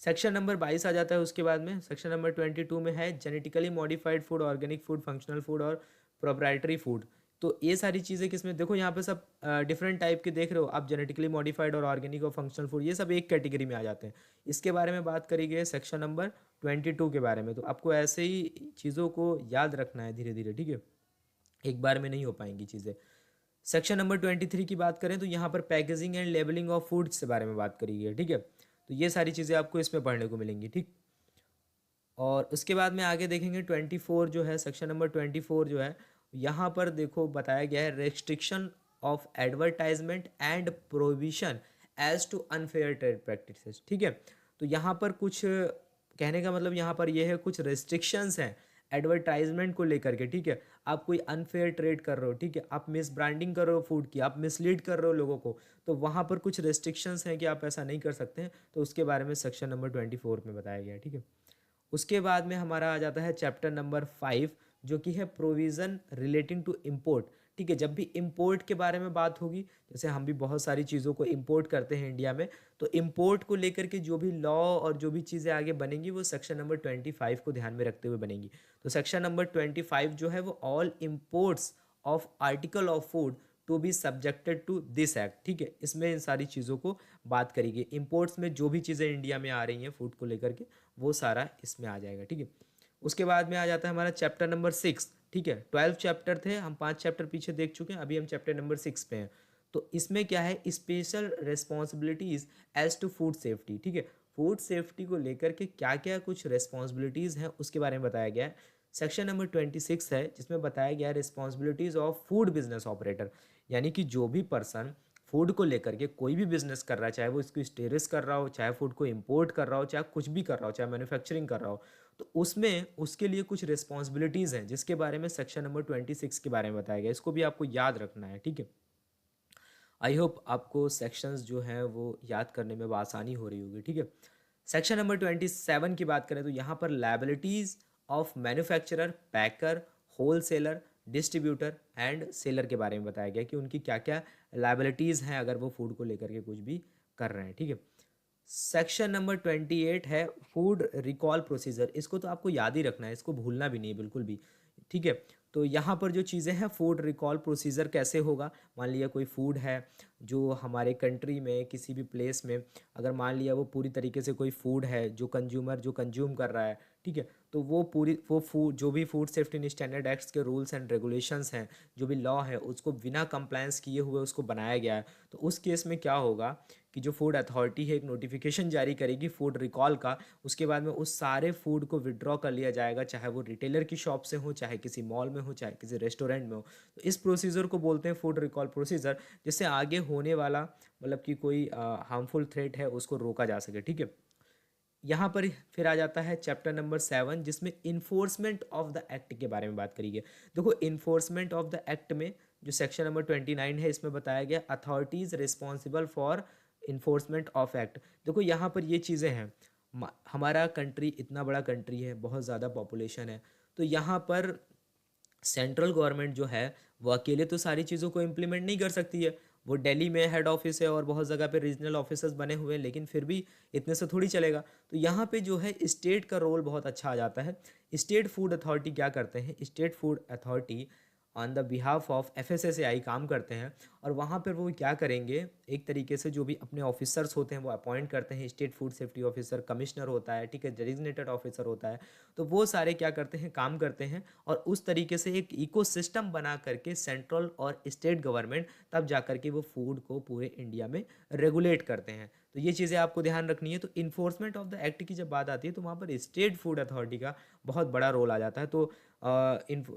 सेक्शन नंबर 22 आ जाता है उसके बाद में। सेक्शन नंबर 22 में है genetically modified food, organic food, functional food और प्रोप्राइटरी फूड। तो ये सारी चीज़ें किसमें, देखो यहाँ पे सब डिफरेंट टाइप के देख रहे हो आप, जेनेटिकली मॉडिफाइड और ऑर्गेनिक और फंक्शनल फूड, ये सब एक कैटेगरी में आ जाते हैं। इसके बारे में बात करी गई है सेक्शन नंबर 22 के बारे में। तो आपको ऐसे ही चीज़ों को याद रखना है धीरे धीरे, ठीक है, एक बार में नहीं हो पाएंगी चीज़ें। सेक्शन नंबर 23 की बात करें तो यहाँ पर packaging and labelling of foods के बारे में बात करी गई है, ठीक है। तो ये सारी चीज़ें आपको इसमें पढ़ने को मिलेंगी, ठीक। और उसके बाद में आगे देखेंगे 24 जो है, सेक्शन नंबर 24 जो है, यहाँ पर देखो बताया गया है restriction of advertisement and prohibition as to unfair trade practices, ठीक है। तो यहाँ पर कुछ कहने का मतलब यहाँ पर यह है कुछ रेस्ट्रिक्शंस हैं एडवर्टाइजमेंट को लेकर के, ठीक है। आप कोई अनफेयर ट्रेड कर रहे हो, ठीक है, आप मिस ब्रांडिंग कर रहे हो फूड की, आप मिसलीड कर रहे हो लोगों को, तो वहाँ पर कुछ रेस्ट्रिक्शंस हैं कि आप ऐसा नहीं कर सकते हैं। तो उसके बारे में सेक्शन नंबर 24 में बताया गया है, ठीक है। उसके बाद में हमारा आ जाता है चैप्टर नंबर 5, जो कि है प्रोविज़न रिलेटिंग टू इम्पोर्ट, ठीक है। जब भी इम्पोर्ट के बारे में बात होगी, जैसे हम भी बहुत सारी चीज़ों को इम्पोर्ट करते हैं इंडिया में, तो इम्पोर्ट को लेकर के जो भी लॉ और जो भी चीज़ें आगे बनेंगी वो सेक्शन नंबर 25 को ध्यान में रखते हुए बनेंगी। तो सेक्शन नंबर 25 जो है वो all imports of article of food to be subjected to this act, ठीक है। इसमें इन सारी चीज़ों को बात करेगी, इम्पोर्ट्स में जो भी चीज़ें इंडिया में आ रही हैं फूड को लेकर के, वो सारा इसमें आ जाएगा, ठीक है। उसके बाद में आ जाता है हमारा चैप्टर नंबर 6, ठीक है। 12 चैप्टर थे, हम 5 चैप्टर पीछे देख चुके हैं, अभी हम चैप्टर नंबर 6 पे हैं। तो इसमें क्या है, special responsibilities as to food safety, ठीक है। फूड सेफ्टी को लेकर के क्या क्या कुछ रिस्पॉन्सिबिलिटीज़ हैं उसके बारे में बताया गया है। सेक्शन नंबर 26 है, जिसमें बताया गया है responsibilities of food business operator, यानी कि जो भी पर्सन फूड को लेकर के कोई भी बिजनेस कर रहा है, चाहे वो इसको स्टेरिस कर रहा हो, चाहे फूड को इंपोर्ट कर रहा हो, चाहे कुछ भी कर रहा हो, चाहे मैन्युफैक्चरिंग कर रहा हो, तो उसमें उसके लिए कुछ रिस्पॉन्सिबिलिटीज़ हैं, जिसके बारे में सेक्शन नंबर 26 के बारे में बताया गया। इसको भी आपको याद रखना है, ठीक है। आई होप आपको सेक्शंस जो हैं वो याद करने में आसानी हो रही होगी, ठीक है। सेक्शन नंबर 27 की बात करें तो यहाँ पर liabilities of manufacturer, packer, wholesaler, distributor and seller के बारे में बताया गया कि उनकी क्या क्या लायबिलिटीज़ हैं अगर वो फूड को लेकर के कुछ भी कर रहे हैं, ठीक है। सेक्शन नंबर 28 है फूड रिकॉल प्रोसीजर। इसको तो आपको याद ही रखना है, इसको भूलना भी नहीं है बिल्कुल भी, ठीक है। तो यहाँ पर जो चीज़ें हैं, फूड रिकॉल प्रोसीजर कैसे होगा, मान लिया कोई फूड है जो हमारे कंट्री में किसी भी प्लेस में, अगर मान लिया वो पूरी तरीके से कोई फूड है जो कंज्यूमर जो कंज्यूम कर रहा है, ठीक है, तो वो फूड जो भी food safety and standard acts के रूल्स एंड रेगुलेशंस हैं, जो भी लॉ है, उसको बिना कंप्लायंस किए हुए उसको बनाया गया है, तो उस केस में क्या होगा कि जो फूड अथॉरिटी है एक नोटिफिकेशन जारी करेगी फूड रिकॉल का। उसके बाद में उस सारे फूड को विड्रॉ कर लिया जाएगा, चाहे वो रिटेलर की शॉप से हो, चाहे किसी मॉल में हो, चाहे किसी रेस्टोरेंट में हो। तो इस प्रोसीजर को बोलते हैं फूड रिकॉल प्रोसीजर, जिससे आगे होने वाला मतलब कि कोई हार्मफुल थ्रेट है उसको रोका जा सके, ठीक है। यहाँ पर फिर आ जाता है चैप्टर नंबर 7, जिसमें enforcement of the act act बारे में बात करी गई। देखो इन्फोर्समेंट ऑफ द एक्ट में जो सेक्शन नंबर 29 है, इसमें बताया गया authorities responsible for enforcement of act. देखो यहाँ पर ये चीज़ें हैं, हमारा कंट्री इतना बड़ा कंट्री है, बहुत ज़्यादा पॉपुलेशन है, तो यहाँ पर सेंट्रल गवर्नमेंट जो है वो अकेले तो सारी चीज़ों को इम्प्लीमेंट नहीं कर सकती है। वो दिल्ली में हेड ऑफिस है और बहुत जगह पे रीजनल ऑफिसर्स बने हुए हैं, लेकिन फिर भी इतने से थोड़ी चलेगा। तो यहाँ पे जो है स्टेट का रोल बहुत अच्छा आ जाता है। स्टेट फूड अथॉरिटी क्या करते हैं, state food authority on the behalf of FSSAI काम करते हैं। और वहाँ पर वो क्या करेंगे, एक तरीके से जो भी अपने ऑफिसर्स होते हैं वो अपॉइंट करते हैं, state food safety officer, commissioner होता है, ठीक है, डेजिग्नेटेड ऑफिसर होता है। तो वो सारे क्या करते हैं, काम करते हैं, और उस तरीके से एक इकोसिस्टम बना करके सेंट्रल और स्टेट गवर्नमेंट तब जा कर के वो फूड को पूरे इंडिया में रेगुलेट करते हैं। तो ये चीज़ें आपको ध्यान रखनी है। तो इन्फोर्समेंट ऑफ द एक्ट की जब बात आती है तो वहाँ पर स्टेट फूड अथॉरिटी का बहुत बड़ा रोल आ जाता है। तो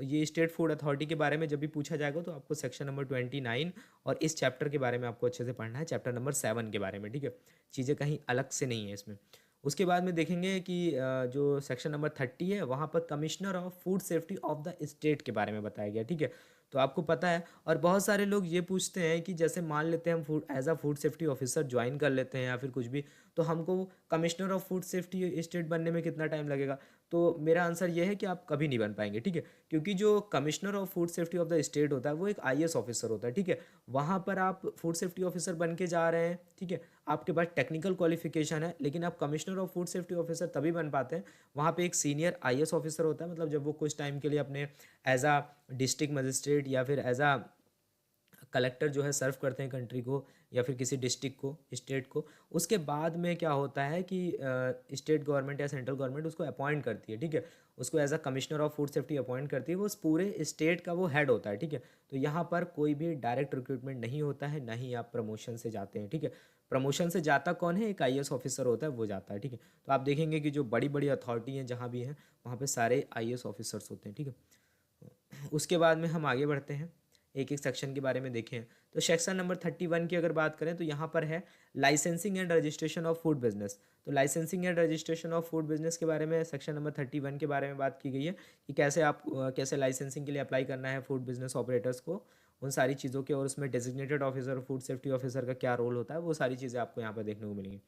ये स्टेट फूड अथॉरिटी के बारे में जब भी पूछा जाएगा तो आपको सेक्शन नंबर 29 और इस चैप्टर के बारे में आपको अच्छे से पढ़ना है, चैप्टर नंबर 7 के बारे में, ठीक है। चीज़ें कहीं अलग से नहीं है इसमें। उसके बाद में देखेंगे कि जो सेक्शन नंबर 30 है वहाँ पर commissioner of food safety of the state के बारे में बताया गया, ठीक है। तो आपको पता है, और बहुत सारे लोग ये पूछते हैं कि जैसे मान लेते हैं हम food as a food safety officer join कर लेते हैं या फिर कुछ भी, तो हमको commissioner of food safety state बनने में कितना टाइम लगेगा। तो मेरा आंसर ये है कि आप कभी नहीं बन पाएंगे, ठीक है। क्योंकि जो commissioner of food safety of the state होता है वो एक आईएएस ऑफिसर होता है, ठीक है। वहाँ पर आप फूड सेफ्टी ऑफिसर बन के जा रहे हैं, ठीक है, आपके पास टेक्निकल क्वालिफिकेशन है, लेकिन आप commissioner of food safety officer तभी बन पाते हैं वहाँ पे एक सीनियर आईएएस ऑफिसर होता है। मतलब जब वो कुछ टाइम के लिए अपने एज आ डिस्ट्रिक्ट मजिस्ट्रेट या फिर एज आ कलेक्टर जो है सर्व करते हैं कंट्री को या फिर किसी डिस्ट्रिक्ट को, स्टेट को। उसके बाद में क्या होता है कि स्टेट गवर्नमेंट या सेंट्रल गवर्नमेंट उसको अपॉइंट करती है, ठीक है, उसको as a commissioner of food safety appoint करती है, वो उस पूरे स्टेट का वो हेड होता है, ठीक है। तो यहाँ पर कोई भी डायरेक्ट रिक्रूटमेंट नहीं होता है, ना ही आप प्रमोशन से जाते हैं, ठीक है। प्रमोशन से जाता कौन है, एक आईएएस ऑफिसर होता है, वो जाता है, ठीक है। तो आप देखेंगे कि जो बड़ी बड़ी अथॉरिटी हैं जहाँ भी हैं वहाँ पे सारे आईएएस ऑफिसर्स होते हैं, ठीक है। उसके बाद में हम आगे बढ़ते हैं, एक एक सेक्शन के बारे में देखें। तो सेक्शन नंबर 31 की अगर बात करें तो यहाँ पर है licensing and registration of food business. तो licensing and registration of food business के बारे में सेक्शन नंबर 31 के बारे में बात की गई है कि कैसे आप कैसे लाइसेंसिंग के लिए अप्लाई करना है फूड बिजनेस ऑपरेटर्स को, उन सारी चीज़ों के, और उसमें designated officer food safety officer का क्या रोल होता है, वो सारी चीज़ें आपको यहाँ पर देखने को मिलेंगी।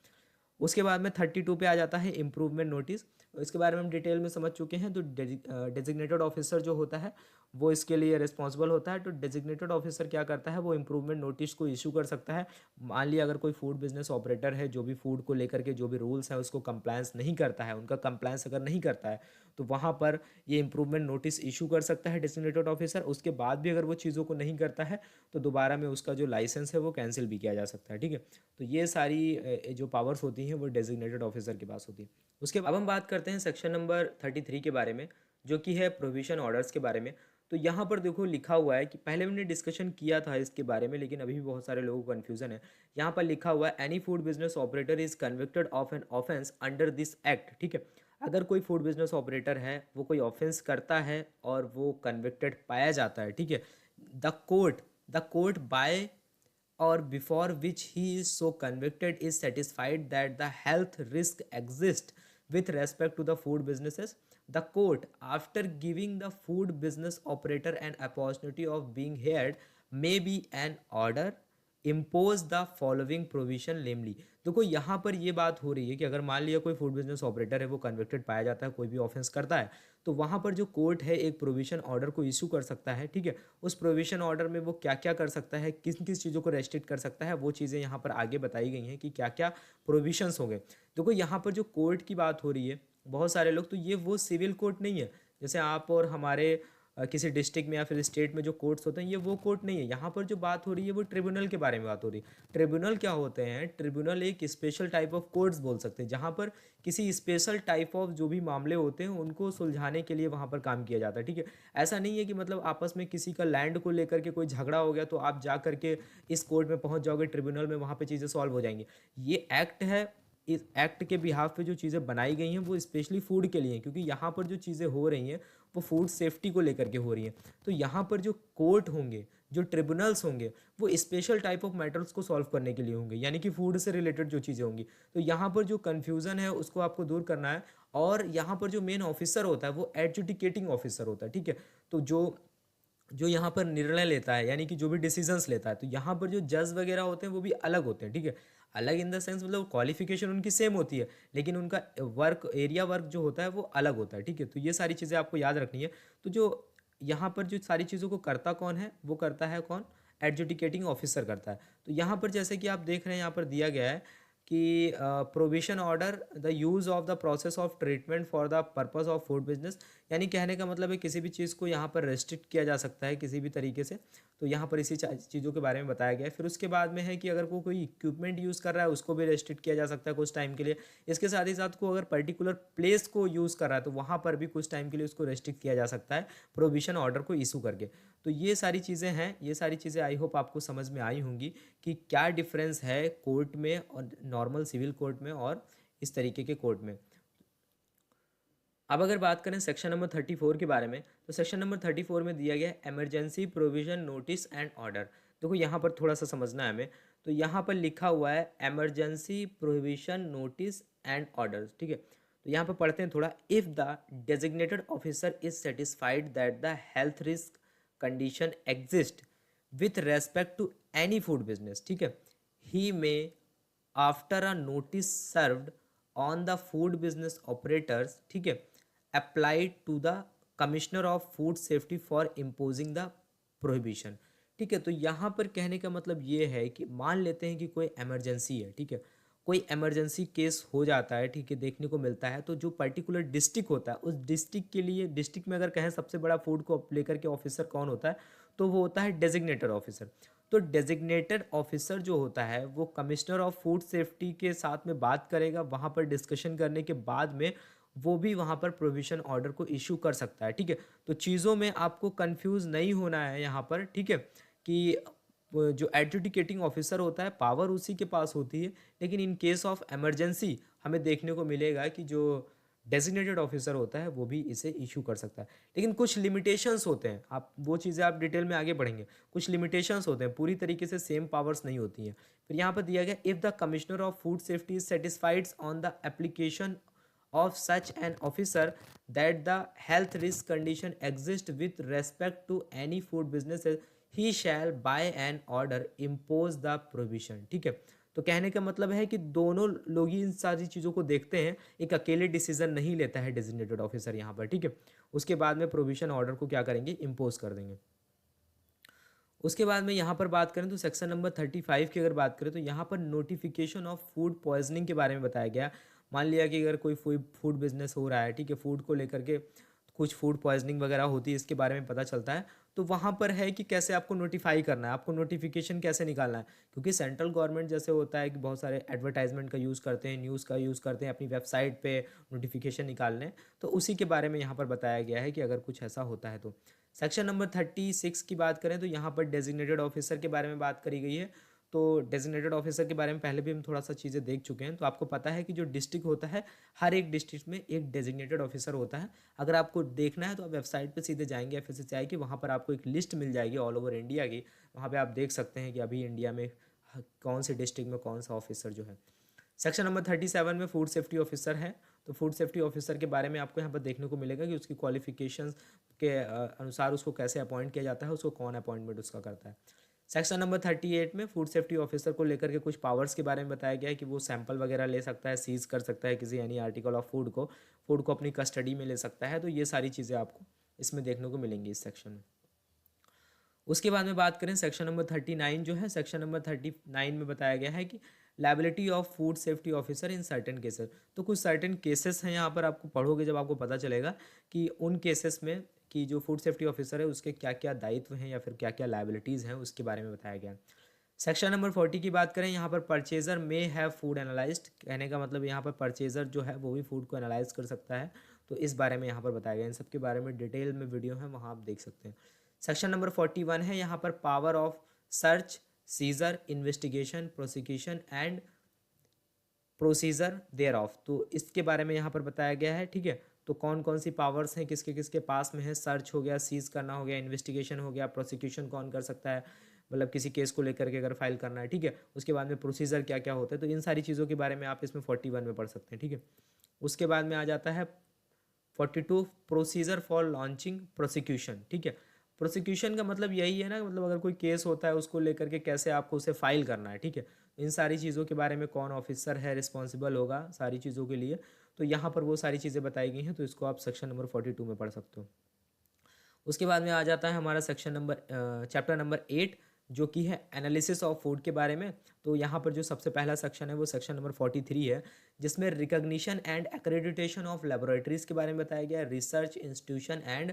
उसके बाद में 32 पे आ जाता है इम्प्रूवमेंट नोटिस। इसके बारे में हम डिटेल में समझ चुके हैं। तो डेजिग्नेटेड ऑफिसर जो होता है वो इसके लिए रिस्पॉन्सिबल होता है। तो डेजिग्नेटेड ऑफिसर क्या करता है, वो इम्प्रूवमेंट नोटिस को इशू कर सकता है। मान लिया अगर कोई फूड बिजनेस ऑपरेटर है जो भी फूड को लेकर के जो भी रूल्स हैं उसको कंप्लायंस नहीं करता है, उनका कंप्लायंस अगर नहीं करता है तो वहाँ पर ये इम्प्रूवमेंट नोटिस इशू कर सकता है डेजिग्नेटेड ऑफिसर। उसके बाद भी अगर वो चीज़ों को नहीं करता है तो दोबारा में उसका जो लाइसेंस है वो कैंसिल भी किया जा सकता है, ठीक है। तो ये सारी जो पावर्स होती हैं वो डेजिग्नेटेड ऑफिसर के पास होती है। उसके अब हम बात करते हैं सेक्शन नंबर 33 के बारे में, जो कि है प्रोविजन ऑर्डर्स के बारे में। तो यहाँ पर देखो लिखा हुआ है कि पहले हमने डिस्कशन किया था इसके बारे में, लेकिन अभी भी बहुत सारे लोगों को कन्फ्यूजन है। यहाँ पर लिखा हुआ है any food business operator is convicted of an offence under this act, ठीक है। अगर कोई फूड बिजनेस ऑपरेटर है वो कोई ऑफेंस करता है और वो कन्विक्टेड पाया जाता है, ठीक है, the court by or before which he is so convicted is satisfied that the health risk exists with respect to the food businesses, the court, after giving the food business operator an opportunity of being heard, may be an order impose the following provision namely. देखो यहाँ पर ये बात हो रही है कि अगर मान लिया कोई फूड बिजनेस ऑपरेटर है वो कन्विक्टेड पाया जाता है, कोई भी ऑफेंस करता है, तो वहाँ पर जो कोर्ट है एक प्रोविजन ऑर्डर को इशू कर सकता है, ठीक है। उस प्रोविजन ऑर्डर में वो क्या क्या कर सकता है, किस किस चीज़ों को रेस्ट्रिक्ट कर सकता है, वो चीज़ें यहाँ पर आगे बताई गई हैं कि क्या क्या प्रोविजंस होंगे। देखो यहाँ पर जो कोर्ट की बात हो रही है, बहुत सारे लोग, तो ये वो सिविल कोर्ट नहीं है जैसे आप और हमारे किसी डिस्ट्रिक्ट में या फिर स्टेट में जो कोर्ट्स होते हैं, ये वो कोर्ट नहीं है। यहाँ पर जो बात हो रही है वो ट्रिब्यूनल के बारे में बात हो रही है। ट्रिब्यूनल क्या होते हैं, ट्रिब्यूनल एक स्पेशल टाइप ऑफ कोर्ट्स बोल सकते हैं जहाँ पर किसी स्पेशल टाइप ऑफ जो भी मामले होते हैं उनको सुलझाने के लिए वहाँ पर काम किया जाता है, ठीक है। ऐसा नहीं है कि मतलब आपस में किसी का लैंड को लेकर के कोई झगड़ा हो गया तो आप जा करके इस कोर्ट में पहुँच जाओगे, ट्रिब्यूनल में, वहाँ पर चीज़ें सॉल्व हो जाएंगी। ये एक्ट है, इस एक्ट के बिहाफ पे जो चीज़ें बनाई गई हैं वो स्पेशली फूड के लिए हैं, क्योंकि यहाँ पर जो चीज़ें हो रही हैं वो फूड सेफ्टी को लेकर के हो रही हैं। तो यहाँ पर जो कोर्ट होंगे, जो ट्रिब्यूनल्स होंगे, वो स्पेशल टाइप ऑफ मैटर्स को सॉल्व करने के लिए होंगे, यानी कि फूड से रिलेटेड जो चीज़ें होंगी। तो यहाँ पर जो कन्फ्यूज़न है उसको आपको दूर करना है। और यहाँ पर जो मेन ऑफिसर होता है वो एडजुडिकेटिंग ऑफिसर होता है, ठीक है। तो जो जो यहाँ पर निर्णय लेता है, यानी कि जो भी डिसीजंस लेता है, तो यहाँ पर जो जज वगैरह होते हैं वो भी अलग होते हैं, ठीक है। अलग इन द सेंस मतलब क्वालिफिकेशन उनकी सेम होती है, लेकिन उनका वर्क एरिया वर्क जो होता है वो अलग होता है, ठीक है। तो ये सारी चीज़ें आपको याद रखनी है। तो जो यहाँ पर जो सारी चीज़ों को करता कौन है, वो करता है कौन, एडजुडिकेटिंग ऑफिसर करता है। तो यहाँ पर जैसे कि आप देख रहे हैं यहाँ पर दिया गया है कि provision order the use of the process of treatment for the purpose of food business, यानी कहने का मतलब है किसी भी चीज़ को यहाँ पर रेस्ट्रिक्ट किया जा सकता है किसी भी तरीके से। तो यहाँ पर इसी चीज़ों के बारे में बताया गया है। फिर उसके बाद में है कि अगर कोई इक्विपमेंट यूज़ कर रहा है उसको भी रेस्ट्रिक्ट किया जा सकता है कुछ टाइम के लिए। इसके साथ ही साथ को अगर पर्टिकुलर प्लेस को यूज़ कर रहा है तो वहाँ पर भी कुछ टाइम के लिए उसको रेस्ट्रिक्ट किया जा सकता है प्रोविजन ऑर्डर को इशू करके। तो ये सारी चीज़ें हैं, ये सारी चीज़ें आई होप आपको समझ में आई होंगी कि क्या डिफरेंस है कोर्ट में और नॉर्मल सिविल कोर्ट में और इस तरीके के कोर्ट में। अब अगर बात करें सेक्शन नंबर 34 के बारे में, तो सेक्शन नंबर 34 में दिया गया है emergency provision notice and order. देखो यहाँ पर थोड़ा सा समझना है हमें। तो यहाँ पर लिखा हुआ है emergency provision notice and order, ठीक है। तो यहाँ पर पढ़ते हैं थोड़ा। If the designated officer is satisfied that the health risk condition exist with respect to any food business, ठीक है, he may after a notice served on the food business operators, ठीक है, applied to the commissioner of food safety for imposing the prohibition, ठीक है। तो यहाँ पर कहने का मतलब ये है कि मान लेते हैं कि कोई इमरजेंसी है, ठीक है, कोई इमरजेंसी केस हो जाता है, ठीक है, देखने को मिलता है। तो जो पर्टिकुलर डिस्ट्रिक्ट होता है उस डिस्ट्रिक्ट के लिए, डिस्ट्रिक्ट में अगर कहें सबसे बड़ा फूड को लेकर के ऑफिसर कौन होता है, तो वो होता है डेजिग्नेटेड ऑफिसर। तो डेजिग्नेटेड ऑफिसर जो होता है वो कमिश्नर ऑफ फूड सेफ्टी के साथ में बात करेगा, वहाँ पर डिस्कशन करने के बाद में वो भी वहाँ पर प्रोविजन ऑर्डर को इशू कर सकता है, ठीक है। तो चीज़ों में आपको कंफ्यूज नहीं होना है यहाँ पर, ठीक है, कि जो एडजुडिकेटिंग ऑफिसर होता है पावर उसी के पास होती है, लेकिन इन केस ऑफ इमरजेंसी हमें देखने को मिलेगा कि जो डेजिग्नेटेड ऑफिसर होता है वो भी इसे इशू कर सकता है। लेकिन कुछ लिमिटेशंस होते हैं, आप वो चीज़ें आप डिटेल में आगे पढ़ेंगे। कुछ लिमिटेशंस होते हैं, पूरी तरीके से सेम पावर्स नहीं होती हैं। फिर यहाँ पर दिया गया if the commissioner of food safety is satisfied on the application of such an officer that the health risk condition exists with respect to any food businesses, he shall by an order impose the prohibition, ठीक है। तो कहने का मतलब है कि दोनों लोग ही इन सारी चीज़ों को देखते हैं, एक अकेले डिसीजन नहीं लेता है डेजिग्नेटेड ऑफिसर यहाँ पर, ठीक है। उसके बाद में प्रोविजन ऑर्डर को क्या करेंगे, इम्पोज कर देंगे। उसके बाद में यहाँ पर बात करें तो सेक्शन नंबर 35 की अगर बात करें तो यहाँ पर नोटिफिकेशन ऑफ फूड पॉइजनिंग के बारे में बताया गया। मान लिया कि अगर कोई फूड बिजनेस हो रहा है, ठीक है, फूड को लेकर के कुछ फूड पॉइजनिंग वगैरह होती है, इसके बारे में पता चलता है, तो वहाँ पर है कि कैसे आपको नोटिफाई करना है, आपको नोटिफिकेशन कैसे निकालना है। क्योंकि सेंट्रल गवर्नमेंट जैसे होता है कि बहुत सारे एडवर्टाइजमेंट का यूज़ करते हैं, न्यूज़ का यूज़ करते हैं अपनी वेबसाइट पे नोटिफिकेशन निकालने, तो उसी के बारे में यहाँ पर बताया गया है कि अगर कुछ ऐसा होता है तो। सेक्शन नंबर 36 की बात करें तो यहाँ पर डेजिग्नेटेड ऑफिसर के बारे में बात करी गई है। तो डेजिग्नेटेड ऑफिसर के बारे में पहले भी हम थोड़ा सा चीज़ें देख चुके हैं। तो आपको पता है कि जो डिस्ट्रिक्ट होता है, हर एक डिस्ट्रिक्ट में एक डेजिग्नेटेड ऑफिसर होता है। अगर आपको देखना है तो आप वेबसाइट पे सीधे जाएंगे FSSAI की, वहाँ पर आपको एक लिस्ट मिल जाएगी ऑल ओवर इंडिया की। वहाँ पर आप देख सकते हैं कि अभी इंडिया में कौन से डिस्ट्रिक्ट में कौन सा ऑफिसर जो है। सेक्शन नंबर 37 में फूड सेफ्टी ऑफिसर है। तो फूड सेफ्टी ऑफिसर के बारे में आपको यहाँ पर देखने को मिलेगा कि उसकी क्वालिफिकेशंस के अनुसार उसको कैसे अपॉइंट किया जाता है, उसको कौन अपॉइंटमेंट उसका करता है। सेक्शन नंबर 38 में फूड सेफ्टी ऑफिसर को लेकर के कुछ पावर्स के बारे में बताया गया है कि वो सैंपल वगैरह ले सकता है, सीज कर सकता है किसी एनी आर्टिकल ऑफ फूड को अपनी कस्टडी में ले सकता है। तो ये सारी चीज़ें आपको इसमें देखने को मिलेंगी इस सेक्शन में। उसके बाद में बात करें सेक्शन नंबर 39 जो है, सेक्शन नंबर 39 में बताया गया है कि liability of food safety officer in certain cases. तो कुछ सर्टेन केसेस हैं यहाँ पर, आपको पढ़ोगे जब आपको पता चलेगा कि उन केसेस में कि जो फूड सेफ्टी ऑफिसर है उसके क्या क्या दायित्व हैं या फिर क्या क्या लायबिलिटीज़ हैं, उसके बारे में बताया गया। सेक्शन नंबर 40 की बात करें, यहाँ पर purchaser may have food analysed, कहने का मतलब यहाँ पर परचेजर जो है वो भी फूड को एनालाइज कर सकता है। तो इस बारे में यहाँ पर बताया गया। इन सब के बारे में डिटेल में वीडियो है, वहाँ आप देख सकते हैं। सेक्शन नंबर 41 है यहाँ पर power of search, seizure, investigation, prosecution and procedure thereof. तो इसके बारे में यहाँ पर बताया गया है, ठीक है। तो कौन कौन सी पावर्स हैं, किसके किसके पास में है। सर्च हो गया, सीज करना हो गया, इन्वेस्टिगेशन हो गया, प्रोसिक्यूशन कौन कर सकता है, मतलब किसी केस को लेकर के अगर फाइल करना है, ठीक है। उसके बाद में प्रोसीजर क्या क्या होता है। तो इन सारी चीज़ों के बारे में आप इसमें 41 में पढ़ सकते हैं, ठीक है। उसके बाद में आ जाता है 42 प्रोसीजर फॉर लॉन्चिंग प्रोसिक्यूशन, ठीक है। प्रोसिक्यूशन का मतलब यही है ना, मतलब अगर कोई केस होता है उसको लेकर के कैसे आपको उसे फाइल करना है, ठीक है। इन सारी चीज़ों के बारे में कौन ऑफिसर है रिस्पॉन्सिबल होगा सारी चीज़ों के लिए, तो यहाँ पर वो सारी चीज़ें बताई गई हैं। तो इसको आप सेक्शन नंबर 42 में पढ़ सकते हो। उसके बाद में आ जाता है हमारा सेक्शन नंबर चैप्टर नंबर 8 जो कि है एनालिसिस ऑफ फूड के बारे में। तो यहाँ पर जो सबसे पहला सेक्शन है वो सेक्शन नंबर 43 है, जिसमें recognition and accreditation of laboratories के बारे में बताया गया, research institution and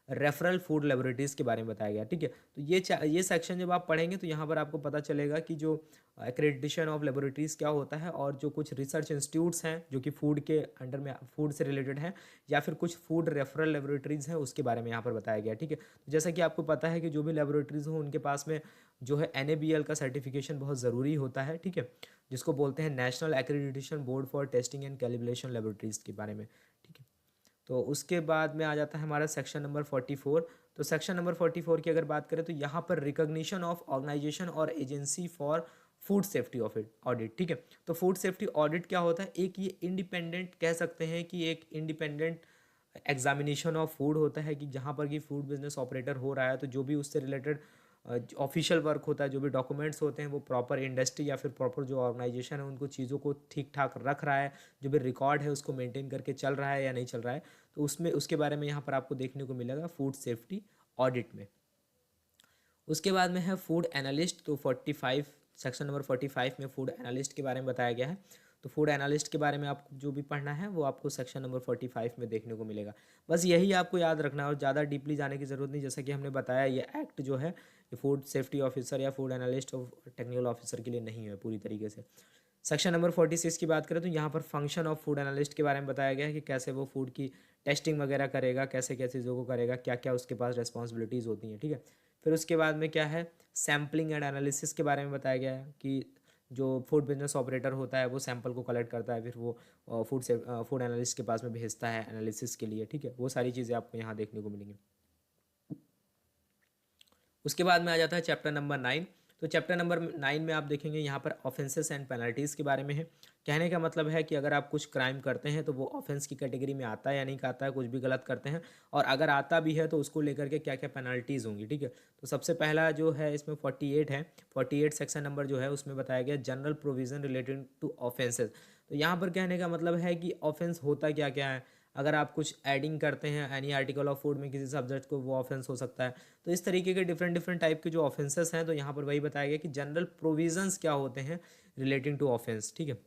referral food laboratories के बारे में बताया गया। ठीक है, तो ये सेक्शन जब आप पढ़ेंगे तो यहाँ पर आपको पता चलेगा कि जो एक्रेडिटेशन ऑफ लेबोरेटरीज क्या होता है, और जो कुछ रिसर्च इंस्टीट्यूट्स हैं जो कि फूड के अंडर में फूड से रिलेटेड हैं, या फिर कुछ फूड रेफरल लेबोरेटरीज हैं, उसके बारे में यहाँ पर बताया गया। ठीक है, तो जैसा कि आपको पता है कि जो भी लेबोरेटरीज हो उनके पास में जो है NABL का सर्टिफिकेशन बहुत ज़रूरी होता है। ठीक है, जिसको बोलते हैं national accreditation board for testing and calibration laboratories के बारे में। ठीक है, तो उसके बाद में आ जाता है हमारा सेक्शन नंबर 44। तो सेक्शन नंबर 44 की अगर बात करें तो यहाँ पर रिकॉग्निशन ऑफ ऑर्गेनाइजेशन और agency for food safety audit. ठीक है, तो फूड सेफ्टी ऑडिट क्या होता है, एक ये इंडिपेंडेंट कह सकते हैं कि एक इंडिपेंडेंट एग्जामिनेशन ऑफ फूड होता है, कि जहाँ पर कि फूड बिजनेस ऑपरेटर हो रहा है तो जो भी उससे रिलेटेड ऑफिशियल वर्क होता है, जो भी डॉक्यूमेंट्स होते हैं, वो प्रॉपर इंडस्ट्री या फिर प्रॉपर जो ऑर्गेनाइजेशन है उनको चीज़ों को ठीक ठाक रख रहा है, जो भी रिकॉर्ड है उसको मेंटेन करके चल रहा है या नहीं चल रहा है, तो उसमें उसके बारे में यहाँ पर आपको देखने को मिलेगा फूड सेफ्टी ऑडिट में। उसके बाद में है फूड एनालिस्ट। तो 45 सेक्शन नंबर 45 में फूड एनालिस्ट के बारे में बताया गया है। तो फूड एनालिस्ट के बारे में आपको जो भी पढ़ना है वो आपको सेक्शन नंबर 45 में देखने को मिलेगा। बस यही आपको याद रखना है और ज़्यादा डीपली जाने की ज़रूरत नहीं। जैसा कि हमने बताया, ये एक्ट जो है ये फूड सेफ्टी ऑफिसर या फूड एनालिस्ट और टेक्निकल ऑफिसर के लिए नहीं है पूरी तरीके से। सेक्शन नंबर 46 की बात करें तो यहाँ पर फंक्शन ऑफ फूड एनालिस्ट के बारे में बताया गया है कि कैसे वो फूड की टेस्टिंग वगैरह करेगा, कैसे कैसे चीज़ों को करेगा, क्या क्या उसके पास रिस्पॉन्सिबिलिटीज़ होती हैं। ठीक है, फिर उसके बाद में क्या है, सैम्पलिंग एंड एनालिसिस के बारे में बताया गया है कि जो फूड बिजनेस ऑपरेटर होता है वो सैंपल को कलेक्ट करता है, फिर वो फूड एनालिस्ट के पास में भेजता है एनालिसिस के लिए। ठीक है, वो सारी चीज़ें आपको यहाँ देखने को मिलेंगी। उसके बाद में आ जाता है चैप्टर नंबर 9। तो चैप्टर नंबर 9 में आप देखेंगे यहाँ पर ऑफेंसेस एंड पेनल्टीज़ के बारे में है। कहने का मतलब है कि अगर आप कुछ क्राइम करते हैं तो वो ऑफेंस की कैटेगरी में आता है या नहीं आता है, कुछ भी गलत करते हैं, और अगर आता भी है तो उसको लेकर के क्या क्या पेनल्टीज़ होंगी। ठीक है, तो सबसे पहला जो है इसमें 48 है, 48 सेक्शन नंबर जो है उसमें बताया गया general provision related to offences. तो यहाँ पर कहने का मतलब है कि ऑफेंस होता क्या क्या है। अगर आप कुछ एडिंग करते हैं एनी आर्टिकल ऑफ फूड में किसी सब्जेक्ट को, वो ऑफेंस हो सकता है। तो इस तरीके के डिफरेंट डिफरेंट टाइप के जो ऑफेंसेस हैं, तो यहाँ पर वही बताया गया कि जनरल प्रोविजंस क्या होते हैं रिलेटिंग टू ऑफेंस। ठीक है,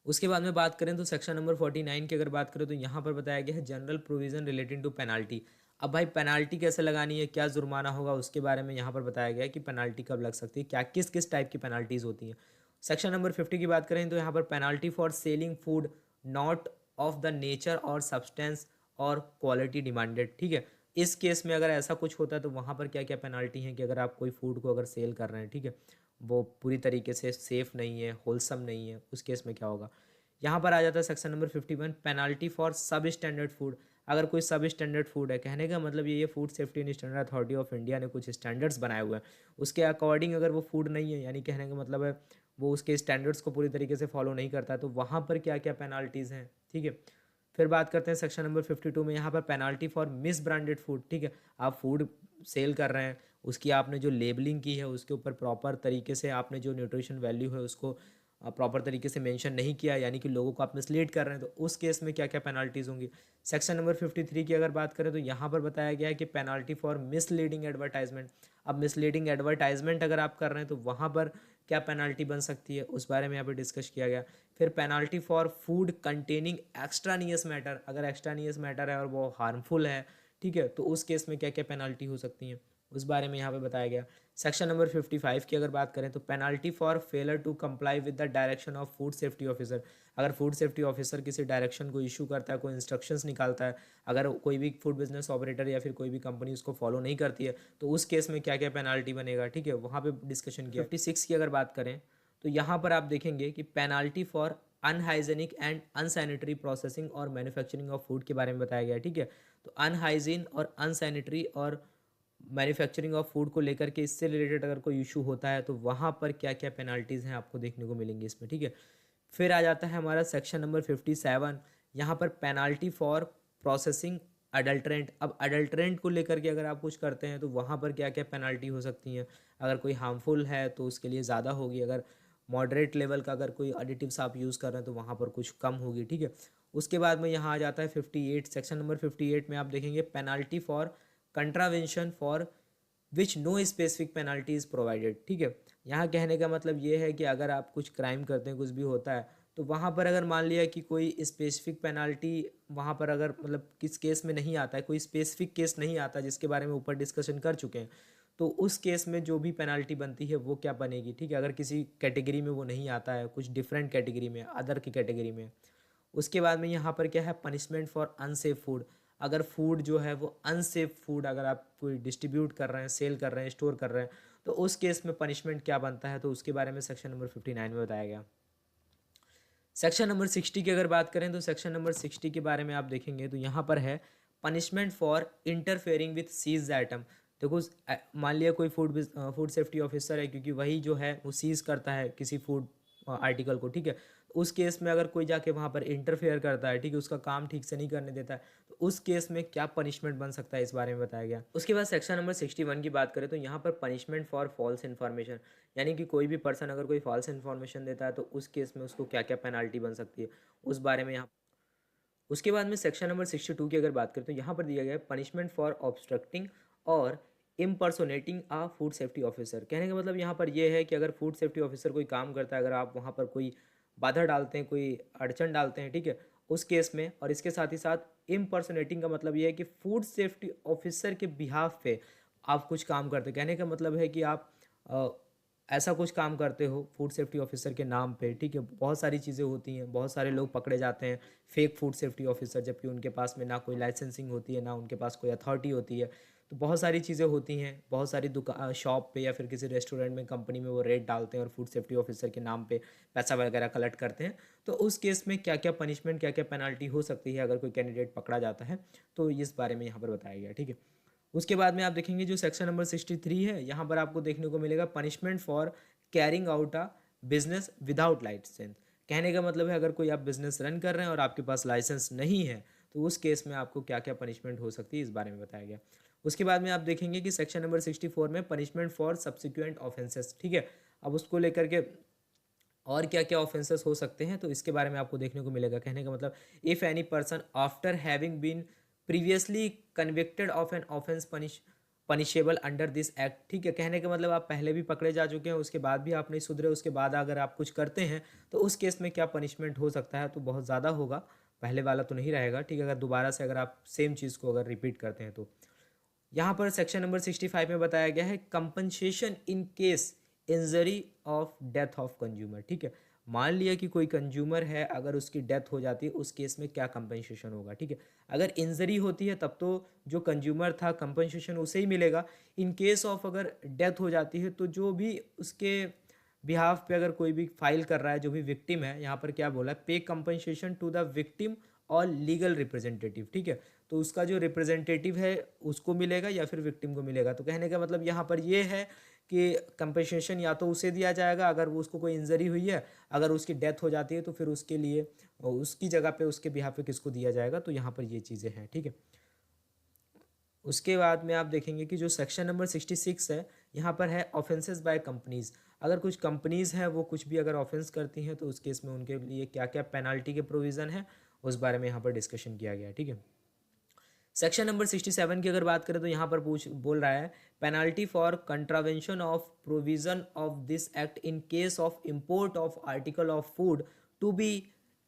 उसके बाद में बात करें तो सेक्शन नंबर 49 की अगर बात करें तो यहाँ पर बताया गया है general provision relating to penalty. अब भाई पेनाल्टी कैसे लगानी है, क्या जुर्माना होगा, उसके बारे में यहाँ पर बताया गया है कि पेनाल्टी कब लग सकती है, क्या किस किस टाइप की पेनाल्टीज़ होती हैं। सेक्शन नंबर 50 की बात करें तो यहाँ पर penalty for selling food not of the nature और सब्सटेंस और क्वालिटी डिमांडेड। ठीक है, इस केस में अगर ऐसा कुछ होता है तो वहाँ पर क्या क्या पेनाल्टी है कि अगर आप कोई फूड को अगर सेल कर रहे हैं, ठीक है, वो पूरी तरीके से सेफ़ नहीं है, होलसम नहीं है, उस केस में क्या होगा। यहाँ पर आ जाता है सेक्शन नंबर 51 पेनाल्टी फॉर सब स्टैंडर्ड फूड। अगर कोई सब स्टैंडर्ड फूड है, कहने का मतलब ये food safety and standard authority of India ने कुछ स्टैंडर्ड्स बनाए हुए हैं, उसके अकॉर्डिंग अगर वो फूड नहीं है, यानी कहने का मतलब है वो उसके स्टैंडर्ड्स को पूरी तरीके से फॉलो नहीं करता है, तो वहाँ पर क्या क्या पेनाल्टीज़ हैं। ठीक है, फिर बात करते हैं सेक्शन नंबर 52 में, यहाँ पर penalty for miss branded food. ठीक है, आप फूड सेल कर रहे हैं, उसकी आपने जो लेबलिंग की है उसके ऊपर प्रॉपर तरीके से आपने जो न्यूट्रिशन वैल्यू है उसको प्रॉपर तरीके से मेंशन नहीं किया, यानी कि लोगों को आप मिसलीड कर रहे हैं, तो उस केस में क्या क्या पेनाल्टीज़ होंगी। सेक्शन नंबर 53 की अगर बात करें तो यहाँ पर बताया गया है कि पेनाल्टी फॉर मिसलीडिंग एडवर्टाइजमेंट। अब मिसलीडिंग एडवर्टाइजमेंट अगर आप कर रहे हैं तो वहाँ पर क्या पेनाल्टी बन सकती है, उस बारे में यहाँ पर डिस्कस किया गया। फिर penalty for food containing extraneous matter, अगर एक्स्ट्रानियस मैटर है और वो हार्मफुल है, ठीक है, तो उस केस में क्या क्या पेनाल्टी हो सकती है, उस बारे में यहाँ पे बताया गया। सेक्शन नंबर 55 की अगर बात करें तो penalty for failure to comply with the direction of food safety officer. अगर फूड सेफ्टी ऑफिसर किसी डायरेक्शन को इशू करता है, कोई इंस्ट्रक्शंस निकालता है, अगर कोई भी फूड बिजनेस ऑपरेटर या फिर कोई भी कंपनी उसको फॉलो नहीं करती है, तो उस केस में क्या क्या पेनाल्टी बनेगा। ठीक है, वहाँ पे डिस्कशन किया। 56 की अगर बात करें तो यहाँ पर आप देखेंगे कि penalty for unhygienic and unsanitary processing or manufacturing of food के बारे में बताया गया है। ठीक है, तो अनहाइजीन और अनसैनिटरी और मैन्युफैक्चरिंग ऑफ फूड को लेकर के इससे रिलेटेड अगर कोई इशू होता है तो वहाँ पर क्या क्या पेनाल्टीज़ हैं आपको देखने को मिलेंगी इसमें। ठीक है, फिर आ जाता है हमारा सेक्शन नंबर 57। यहाँ पर पेनाल्टी फॉर प्रोसेसिंग अडल्ट्रेंट। अब अडल्ट्रेंट को लेकर के अगर आप कुछ करते हैं तो वहाँ पर क्या क्या पेनाल्टी हो सकती हैं। अगर कोई हार्मफुल है तो उसके लिए ज़्यादा होगी, अगर मॉडरेट लेवल का अगर कोई एडिटिव्स आप यूज़ कर रहे हैं तो वहाँ पर कुछ कम होगी। ठीक है, उसके बाद में यहाँ आ जाता है 58 सेक्शन नंबर 58 में आप देखेंगे penalty for contravention for which no specific penalty is provided. ठीक है, यहाँ कहने का मतलब ये है कि अगर आप कुछ क्राइम करते हैं, कुछ भी होता है, तो वहाँ पर अगर मान लिया कि कोई स्पेसिफिक पेनल्टी वहाँ पर अगर मतलब किस केस में नहीं आता है, कोई स्पेसिफिक केस नहीं आता जिसके बारे में ऊपर डिस्कशन कर चुके हैं, तो उस केस में जो भी पेनल्टी बनती है वो क्या बनेगी। ठीक है, अगर किसी कैटेगरी में वो नहीं आता है, कुछ डिफरेंट कैटेगरी में, अदर की कैटेगरी में। उसके बाद में यहाँ पर क्या है, पनिशमेंट फॉर अनसेफ फूड। अगर फूड जो है वो अनसेफ फूड अगर आप कोई डिस्ट्रीब्यूट कर रहे हैं, सेल कर रहे हैं, स्टोर कर रहे हैं, तो उस केस में पनिशमेंट क्या बनता है, तो उसके बारे में सेक्शन नंबर 59 में बताया गया। सेक्शन नंबर 60 की अगर बात करें तो सेक्शन नंबर 60 के बारे में आप देखेंगे तो यहाँ पर है punishment for interfering with seize item. देखो मान लिया कोई फूड सेफ्टी ऑफिसर है, क्योंकि वही जो है वो सीज करता है किसी फूड आर्टिकल को। ठीक है, उस केस में अगर कोई जाके वहाँ पर इंटरफेयर करता है, ठीक है, उसका काम ठीक से नहीं करने देता है, तो उस केस में क्या पनिशमेंट बन सकता है, इस बारे में बताया गया। उसके बाद सेक्शन नंबर 61 की बात करें तो यहाँ पर पनिशमेंट फॉर फॉल्स इन्फॉर्मेशन, यानी कि कोई भी पर्सन अगर कोई फॉल्स इन्फॉर्मेशन देता है तो उस केस में उसको क्या क्या पेनल्टी बन सकती है, उस बारे में यहाँ। उसके बाद में सेक्शन नंबर 62 की अगर बात करें तो यहाँ पर दिया गया है पनिशमेंट फॉर ऑब्स्ट्रक्टिंग और इम्पर्सोनेटिंग आ फूड सेफ्टी ऑफिसर। कहने का मतलब यहाँ पर यह है कि अगर फूड सेफ्टी ऑफिसर कोई काम करता है, अगर आप वहाँ पर कोई बाधा डालते हैं, कोई अड़चन डालते हैं, ठीक है, उस केस में। और इसके साथ ही साथ इम्पर्सोनेटिंग का मतलब ये है कि फूड सेफ्टी ऑफिसर के बिहाफ पे आप कुछ काम करते हैं। कहने का मतलब है कि आप ऐसा कुछ काम करते हो फूड सेफ्टी ऑफिसर के नाम पे। ठीक है, बहुत सारी चीज़ें होती हैं, बहुत सारे लोग पकड़े जाते हैं फेक फूड सेफ्टी ऑफिसर, जबकि उनके पास में ना कोई लाइसेंसिंग होती है, ना उनके पास कोई अथॉरिटी होती है। तो बहुत सारी चीज़ें होती हैं, बहुत सारी दुकान शॉप पे या फिर किसी रेस्टोरेंट में, कंपनी में वो रेड डालते हैं और फूड सेफ्टी ऑफिसर के नाम पे पैसा वगैरह कलेक्ट करते हैं। तो उस केस में क्या क्या पनिशमेंट, क्या क्या पेनल्टी हो सकती है अगर कोई कैंडिडेट पकड़ा जाता है, तो इस बारे में यहाँ पर बताया गया। ठीक है, उसके बाद में आप देखेंगे जो सेक्शन नंबर 63 है, यहाँ पर आपको देखने को मिलेगा punishment for carrying out a business without licence. कहने का मतलब है अगर कोई आप बिजनेस रन कर रहे हैं और आपके पास लाइसेंस नहीं है, तो उस केस में आपको क्या क्या पनिशमेंट हो सकती है, इस बारे में बताया गया। उसके बाद में आप देखेंगे कि सेक्शन नंबर 64 में पनिशमेंट फॉर सब्सिक्वेंट ऑफेंसेस। ठीक है, अब उसको लेकर के और क्या क्या ऑफेंसेस हो सकते हैं, तो इसके बारे में आपको देखने को मिलेगा। कहने का मतलब if any person after having been previously convicted of an offence punishable under this act. ठीक है, कहने का मतलब आप पहले भी पकड़े जा चुके हैं, उसके बाद भी आप नहीं सुधरे, उसके बाद अगर आप कुछ करते हैं तो उस केस में क्या पनिशमेंट हो सकता है, तो बहुत ज़्यादा होगा, पहले वाला तो नहीं रहेगा। ठीक है, अगर दोबारा से अगर आप सेम चीज़ को अगर रिपीट करते हैं तो। यहाँ पर सेक्शन नंबर 65 में बताया गया है compensation in case injury of death of consumer. ठीक है, मान लिया कि कोई कंज्यूमर है, अगर उसकी डेथ हो जाती है, उस केस में क्या कंपनसेशन होगा। ठीक है, अगर इंजरी होती है तब तो जो कंज्यूमर था कंपनसेशन उसे ही मिलेगा। इन केस ऑफ अगर डेथ हो जाती है तो जो भी उसके बिहाफ पे अगर कोई भी फाइल कर रहा है, जो भी विक्टिम है, यहाँ पर क्या बोला है, पे कंपनसेशन टू द विक्टिम और लीगल रिप्रेजेंटेटिव। ठीक है, तो उसका जो रिप्रेजेंटेटिव है उसको मिलेगा या फिर विक्टिम को मिलेगा। तो कहने का मतलब यहाँ पर ये है कि कंपनसेशन या तो उसे दिया जाएगा अगर वो उसको कोई इंजरी हुई है, अगर उसकी डेथ हो जाती है तो फिर उसके लिए उसकी जगह पे उसके बिहाफ पे किसको दिया जाएगा। तो यहाँ पर ये चीज़ें हैं। ठीक है, उसके बाद में आप देखेंगे कि जो सेक्शन नंबर 66 है, यहाँ पर है ऑफेंसेस बाय कंपनीज। अगर कुछ कंपनीज़ हैं वो कुछ भी अगर ऑफेंस करती हैं तो उस केस में उनके लिए क्या क्या पेनल्टी के प्रोविज़न है, उस बारे में यहाँ पर डिस्कशन किया गया है। ठीक है, सेक्शन नंबर 67 की अगर बात करें तो यहाँ पर पूछ बोल रहा है penalty for contravention of provision of this act in case of import of article of food to be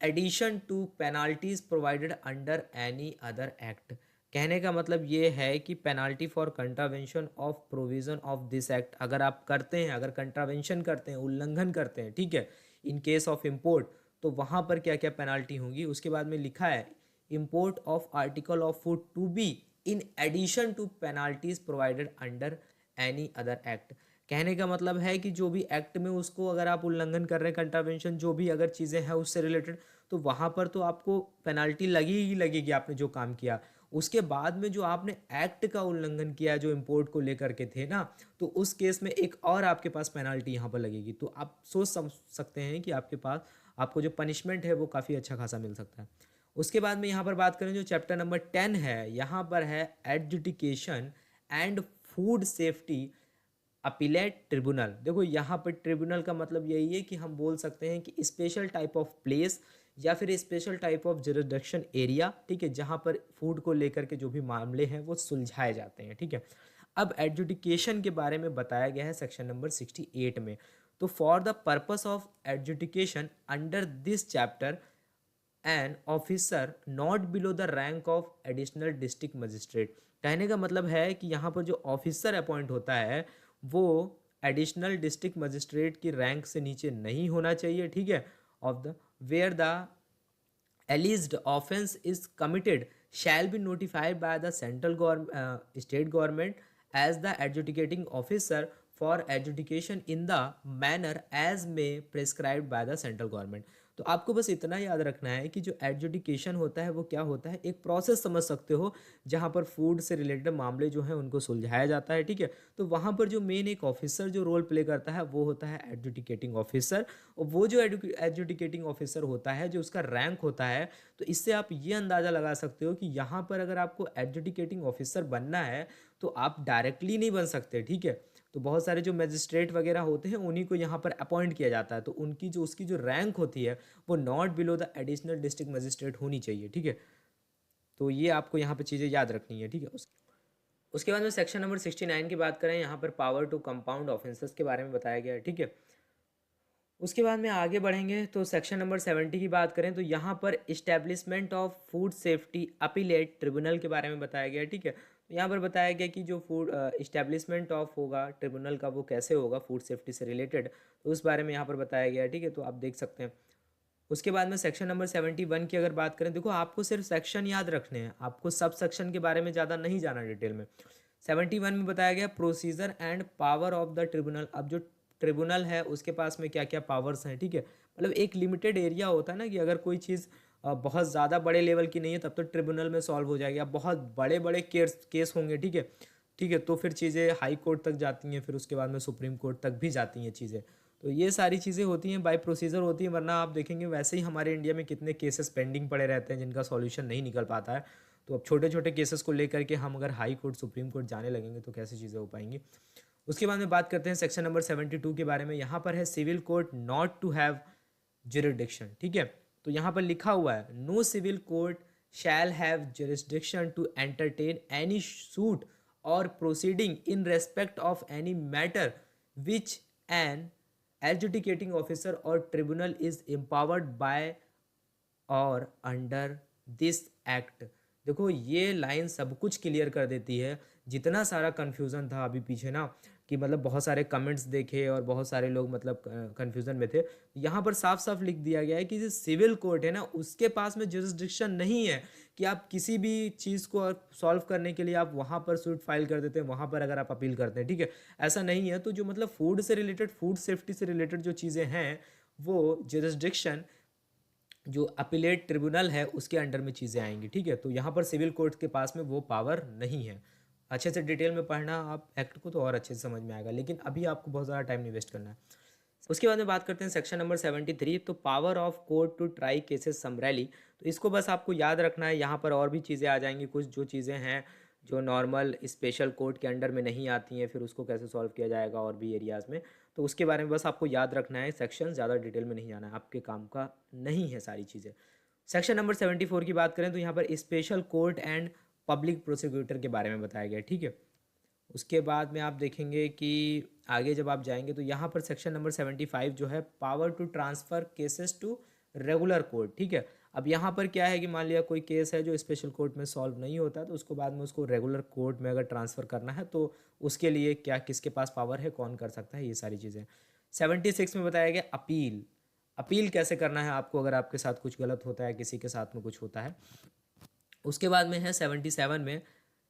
addition to penalties provided under any other act. कहने का मतलब ये है कि penalty for contravention of provision of this act अगर आप करते हैं, अगर कंट्रावेंशन करते हैं, उल्लंघन करते हैं, ठीक है, इन केस ऑफ इम्पोर्ट, तो वहाँ पर क्या क्या पेनाल्टी होंगी। उसके बाद में लिखा है import of article of food to be in addition to penalties provided under any other act। कहने का मतलब है कि जो भी एक्ट में उसको अगर आप उल्लंघन कर रहे हैं, कंट्रावेंशन जो भी अगर चीज़ें हैं उससे रिलेटेड, तो वहाँ पर तो आपको पेनाल्टी लगी ही लगेगी आपने जो काम किया। उसके बाद में जो आपने एक्ट का उल्लंघन किया जो इम्पोर्ट को लेकर के थे ना, तो उस केस में एक और आपके पास पेनाल्टी यहाँ पर लगेगी। तो आप सोच समझ सकते हैं कि आपके पास आपको जो पनिशमेंट है वो काफ़ी अच्छा खासा मिल सकता है। उसके बाद में यहाँ पर बात करें जो चैप्टर नंबर 10 है, यहाँ पर है adjudication and food safety appellate tribunal. देखो यहाँ पर ट्रिब्यूनल का मतलब यही है कि हम बोल सकते हैं कि स्पेशल टाइप ऑफ प्लेस या फिर special type of jurisdiction area. ठीक है, जहाँ पर फूड को लेकर के जो भी मामले हैं वो सुलझाए जाते हैं। ठीक है, अब एडजुडिकेशन के बारे में बताया गया है सेक्शन नंबर 68 में। तो for the purpose of adjudication under this chapter an officer not below the rank of additional district magistrate, कहने का मतलब है कि यहाँ पर जो ऑफिसर अपॉइंट होता है वो एडिशनल डिस्ट्रिक्ट मजिस्ट्रेट की रैंक से नीचे नहीं होना चाहिए, ठीक है। Of the where the alleged offense is committed shall be notified by the central government state government as the adjudicating officer for adjudication in the manner as may prescribed by the central government। तो आपको बस इतना याद रखना है कि जो adjudication होता है वो क्या होता है, एक प्रोसेस समझ सकते हो जहाँ पर फूड से रिलेटेड मामले जो हैं उनको सुलझाया जाता है, ठीक है। तो वहाँ पर जो मेन एक ऑफिसर जो रोल प्ले करता है वो होता है एडजुडिकेटिंग ऑफिसर। और वो जो एडजुडिकेटिंग ऑफिसर होता है जो उसका रैंक होता है, तो इससे आप ये अंदाज़ा लगा सकते हो कि यहाँ पर अगर आपको एडजुडिकेटिंग ऑफिसर बनना है तो आप डायरेक्टली नहीं बन सकते, ठीक है। तो बहुत सारे जो मजिस्ट्रेट वगैरह होते हैं उन्हीं को यहाँ पर अपॉइंट किया जाता है, तो उनकी जो उसकी जो रैंक होती है वो not below the additional district magistrate होनी चाहिए, ठीक है। तो ये आपको यहाँ पर चीज़ें याद रखनी है, ठीक है। उसके बाद में सेक्शन नंबर 69 की बात करें, यहाँ पर पावर टू कंपाउंड ऑफेंसेस के बारे में बताया गया है, ठीक है। उसके बाद में आगे बढ़ेंगे तो सेक्शन नंबर 70 की बात करें तो यहाँ पर establishment of food safety appellate tribunal के बारे में बताया गया है, ठीक है। तो यहाँ पर बताया गया कि जो फूड इस्टेब्लिशमेंट ऑफ होगा ट्रिब्यूनल का वो कैसे होगा फूड सेफ्टी से रिलेटेड, तो उस बारे में यहाँ पर बताया गया है, ठीक है। तो आप देख सकते हैं। उसके बाद में सेक्शन नंबर 71 की अगर बात करें, देखो आपको सिर्फ सेक्शन याद रखने हैं, आपको सब सेक्शन के बारे में ज़्यादा नहीं जाना डिटेल में। 71 में बताया गया procedure and power of the tribunal. अब जो ट्रिब्यूनल है उसके पास में क्या क्या पावर्स हैं, ठीक है। मतलब एक लिमिटेड एरिया होता है ना कि अगर कोई चीज़ बहुत ज़्यादा बड़े लेवल की नहीं है तब तो ट्रिब्यूनल में सॉल्व हो जाएगी। अब बहुत बड़े बड़े केस होंगे, ठीक है, ठीक है, तो फिर चीज़ें हाई कोर्ट तक जाती हैं, फिर उसके बाद में सुप्रीम कोर्ट तक भी जाती हैं चीज़ें। तो ये सारी चीज़ें होती हैं बाय प्रोसीजर होती हैं, वरना आप देखेंगे वैसे ही हमारे इंडिया में कितने केसेस पेंडिंग पड़े रहते हैं जिनका सॉल्यूशन नहीं निकल पाता है। तो अब छोटे छोटे केसेस को लेकर के हम अगर हाई कोर्ट सुप्रीम कोर्ट जाने लगेंगे तो कैसी चीज़ें हो पाएंगी। उसके बाद में बात करते हैं सेक्शन नंबर 72 के बारे में। यहाँ पर है civil court not to have jurisdiction, ठीक है। तो यहाँ पर लिखा हुआ है no civil court shall have jurisdiction to entertain any suit or proceeding in respect of any matter which an adjudicating officer or tribunal is empowered by or under this act. देखो ये लाइन सब कुछ clear कर देती है, जितना सारा confusion था अभी पीछे ना कि मतलब बहुत सारे कमेंट्स देखे और बहुत सारे लोग मतलब कन्फ्यूज़न में थे। यहाँ पर साफ साफ लिख दिया गया है कि जो सिविल कोर्ट है ना उसके पास में जुरिस्डिक्शन नहीं है कि आप किसी भी चीज़ को सॉल्व करने के लिए आप वहाँ पर सूट फाइल कर देते हैं, वहाँ पर अगर आप अपील करते हैं, ठीक है, ऐसा नहीं है। तो जो मतलब फूड से रिलेटेड फूड सेफ्टी से रिलेटेड जो चीज़ें हैं वो जुरिस्डिक्शन जो अपीलेट ट्रिब्यूनल है उसके अंडर में चीज़ें आएंगी, ठीक है। तो यहाँ पर सिविल कोर्ट के पास में वो पावर नहीं है। अच्छे से डिटेल में पढ़ना आप एक्ट को तो और अच्छे से समझ में आएगा, लेकिन अभी आपको बहुत ज़्यादा टाइम नहीं वेस्ट करना है। उसके बाद में बात करते हैं सेक्शन नंबर 73, तो power of court to try cases summarily. तो इसको बस आपको याद रखना है, यहाँ पर और भी चीज़ें आ जाएंगी, कुछ जो चीज़ें हैं जो नॉर्मल स्पेशल कोर्ट के अंडर में नहीं आती हैं, फिर उसको कैसे सॉल्व किया जाएगा और भी एरियाज़ में। तो उसके बारे में बस आपको याद रखना है, सेक्शन ज़्यादा डिटेल में नहीं जाना है, आपके काम का नहीं है सारी चीज़ें। सेक्शन नंबर 74 की बात करें तो यहाँ पर special court and public prosecutor के बारे में बताया गया है, ठीक है। उसके बाद में आप देखेंगे कि आगे जब आप जाएंगे तो यहाँ पर सेक्शन नंबर 75 जो है power to transfer cases to regular court, ठीक है। अब यहाँ पर क्या है कि मान लिया कोई केस है जो स्पेशल कोर्ट में सॉल्व नहीं होता तो उसको बाद में उसको रेगुलर कोर्ट में अगर ट्रांसफ़र करना है तो उसके लिए क्या किसके पास पावर है, कौन कर सकता है, ये सारी चीज़ें। 76 में बताया गया अपील। अपील कैसे करना है आपको अगर आपके साथ कुछ गलत होता है, किसी के साथ में कुछ होता है। उसके बाद में है 77 में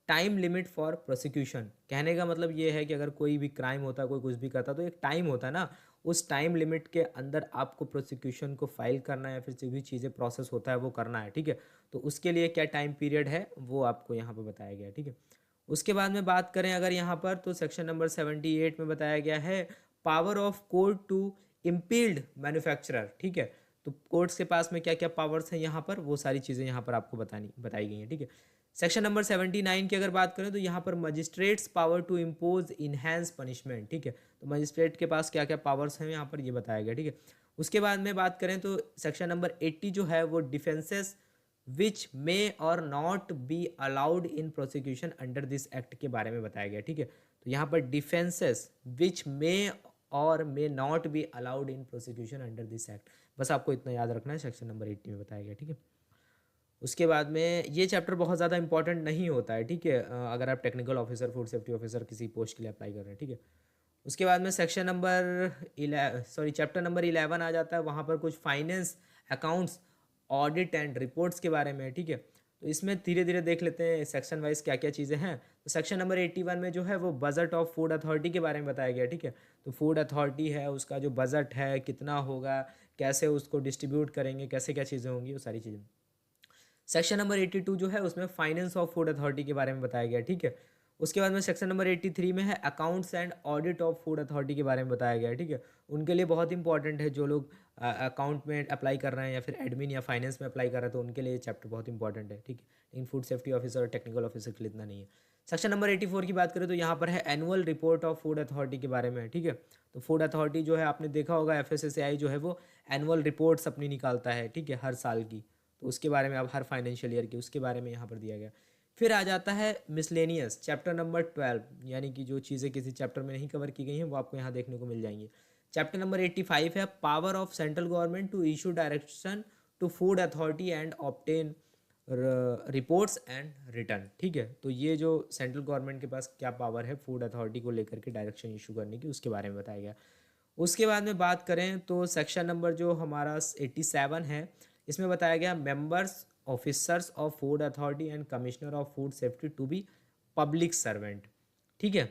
टाइम लिमिट फॉर प्रोसिक्यूशन। कहने का मतलब ये है कि अगर कोई भी क्राइम होता है, कोई कुछ भी करता है तो एक टाइम होता है ना, उस टाइम लिमिट के अंदर आपको प्रोसिक्यूशन को फाइल करना है, फिर जो भी चीज़ें प्रोसेस होता है वो करना है, ठीक है। तो उसके लिए क्या टाइम पीरियड है वो आपको यहाँ पर बताया गया है, ठीक है। उसके बाद में बात करें अगर यहाँ पर तो सेक्शन नंबर 78 में बताया गया है power of court to implead manufacturer, ठीक है। तो कोर्ट्स के पास में क्या क्या पावर्स हैं यहाँ पर वो सारी चीज़ें यहाँ पर आपको बताई गई हैं, ठीक है। सेक्शन नंबर 79 की अगर बात करें तो यहाँ पर magistrates power to impose enhance punishment, ठीक है। तो मजिस्ट्रेट के पास क्या क्या पावर्स हैं यहाँ पर ये बताया गया, ठीक है। उसके बाद में बात करें तो सेक्शन नंबर 80 जो है वो डिफेंसेस विच मे और not be allowed in prosecution under this एक्ट के बारे में बताया गया। ठीक है, तो यहाँ पर डिफेंसेस विच मे और may not be allowed in prosecution under this act, बस आपको इतना याद रखना है, सेक्शन नंबर 80 में बताया गया। ठीक है, उसके बाद में ये चैप्टर बहुत ज़्यादा इंपॉर्टेंट नहीं होता है। ठीक है, अगर आप technical officer, food safety officer किसी पोस्ट के लिए अप्लाई कर रहे हैं। ठीक है, उसके बाद में सेक्शन नंबर चैप्टर नंबर 11 आ जाता है। वहाँ पर कुछ finance, accounts, audit and reports के बारे में है। ठीक है, तो इसमें धीरे धीरे देख लेते हैं सेक्शन वाइज क्या क्या चीज़ें हैं। तो सेक्शन नंबर 81 में जो है वो बजट ऑफ फूड अथॉरिटी के बारे में बताया गया। ठीक है, तो फूड अथॉरिटी है, उसका जो बजट है कितना होगा, कैसे उसको डिस्ट्रीब्यूट करेंगे, कैसे क्या चीज़ें होंगी, वो सारी चीज़ें। सेक्शन नंबर 82 जो है उसमें फाइनेंस ऑफ फूड अथॉरिटी के बारे में बताया गया। ठीक है, उसके बाद में सेक्शन नंबर 83 में है accounts and audit of food authority के बारे में बताया गया है। ठीक है, उनके लिए बहुत इंपॉर्टेंट है, जो लोग अकाउंट में अप्लाई कर रहे हैं या फिर एडमिन या फाइनेंस में अप्लाई कर रहे हैं, तो उनके लिए ये चैप्टर बहुत इंपॉर्टेंट है। ठीक है, लेकिन फूड सेफ्टी ऑफिसर और टेक्निकल ऑफिसर के लिए इतना नहीं है। सेक्शन नंबर 84 की बात करें तो यहाँ पर है annual report of food authority के बारे में। ठीक है, तो फूड अथॉरिटी जो है आपने देखा होगा, FSSAI जो है वो एनुअल रिपोर्ट्स अपनी निकालता है। ठीक है, हर साल की, तो उसके बारे में, अब हर फाइनेंशियल ईयर की, उसके बारे में यहाँ पर दिया गया। फिर आ जाता है मिसलेनियस, चैप्टर नंबर 12, यानी कि जो चीज़ें किसी चैप्टर में नहीं कवर की गई हैं वो आपको यहाँ देखने को मिल जाएंगी। चैप्टर नंबर 85 है power of central government to issue direction to food authority and obtain reports and return. ठीक है, तो ये जो सेंट्रल गवर्नमेंट के पास क्या पावर है फूड अथॉरिटी को लेकर के डायरेक्शन इशू करने की, उसके बारे में बताया गया। उसके बाद में बात करें तो सेक्शन नंबर जो हमारा 87 है, इसमें बताया गया members officers of food authority and commissioner of food safety to be public servant. ठीक है,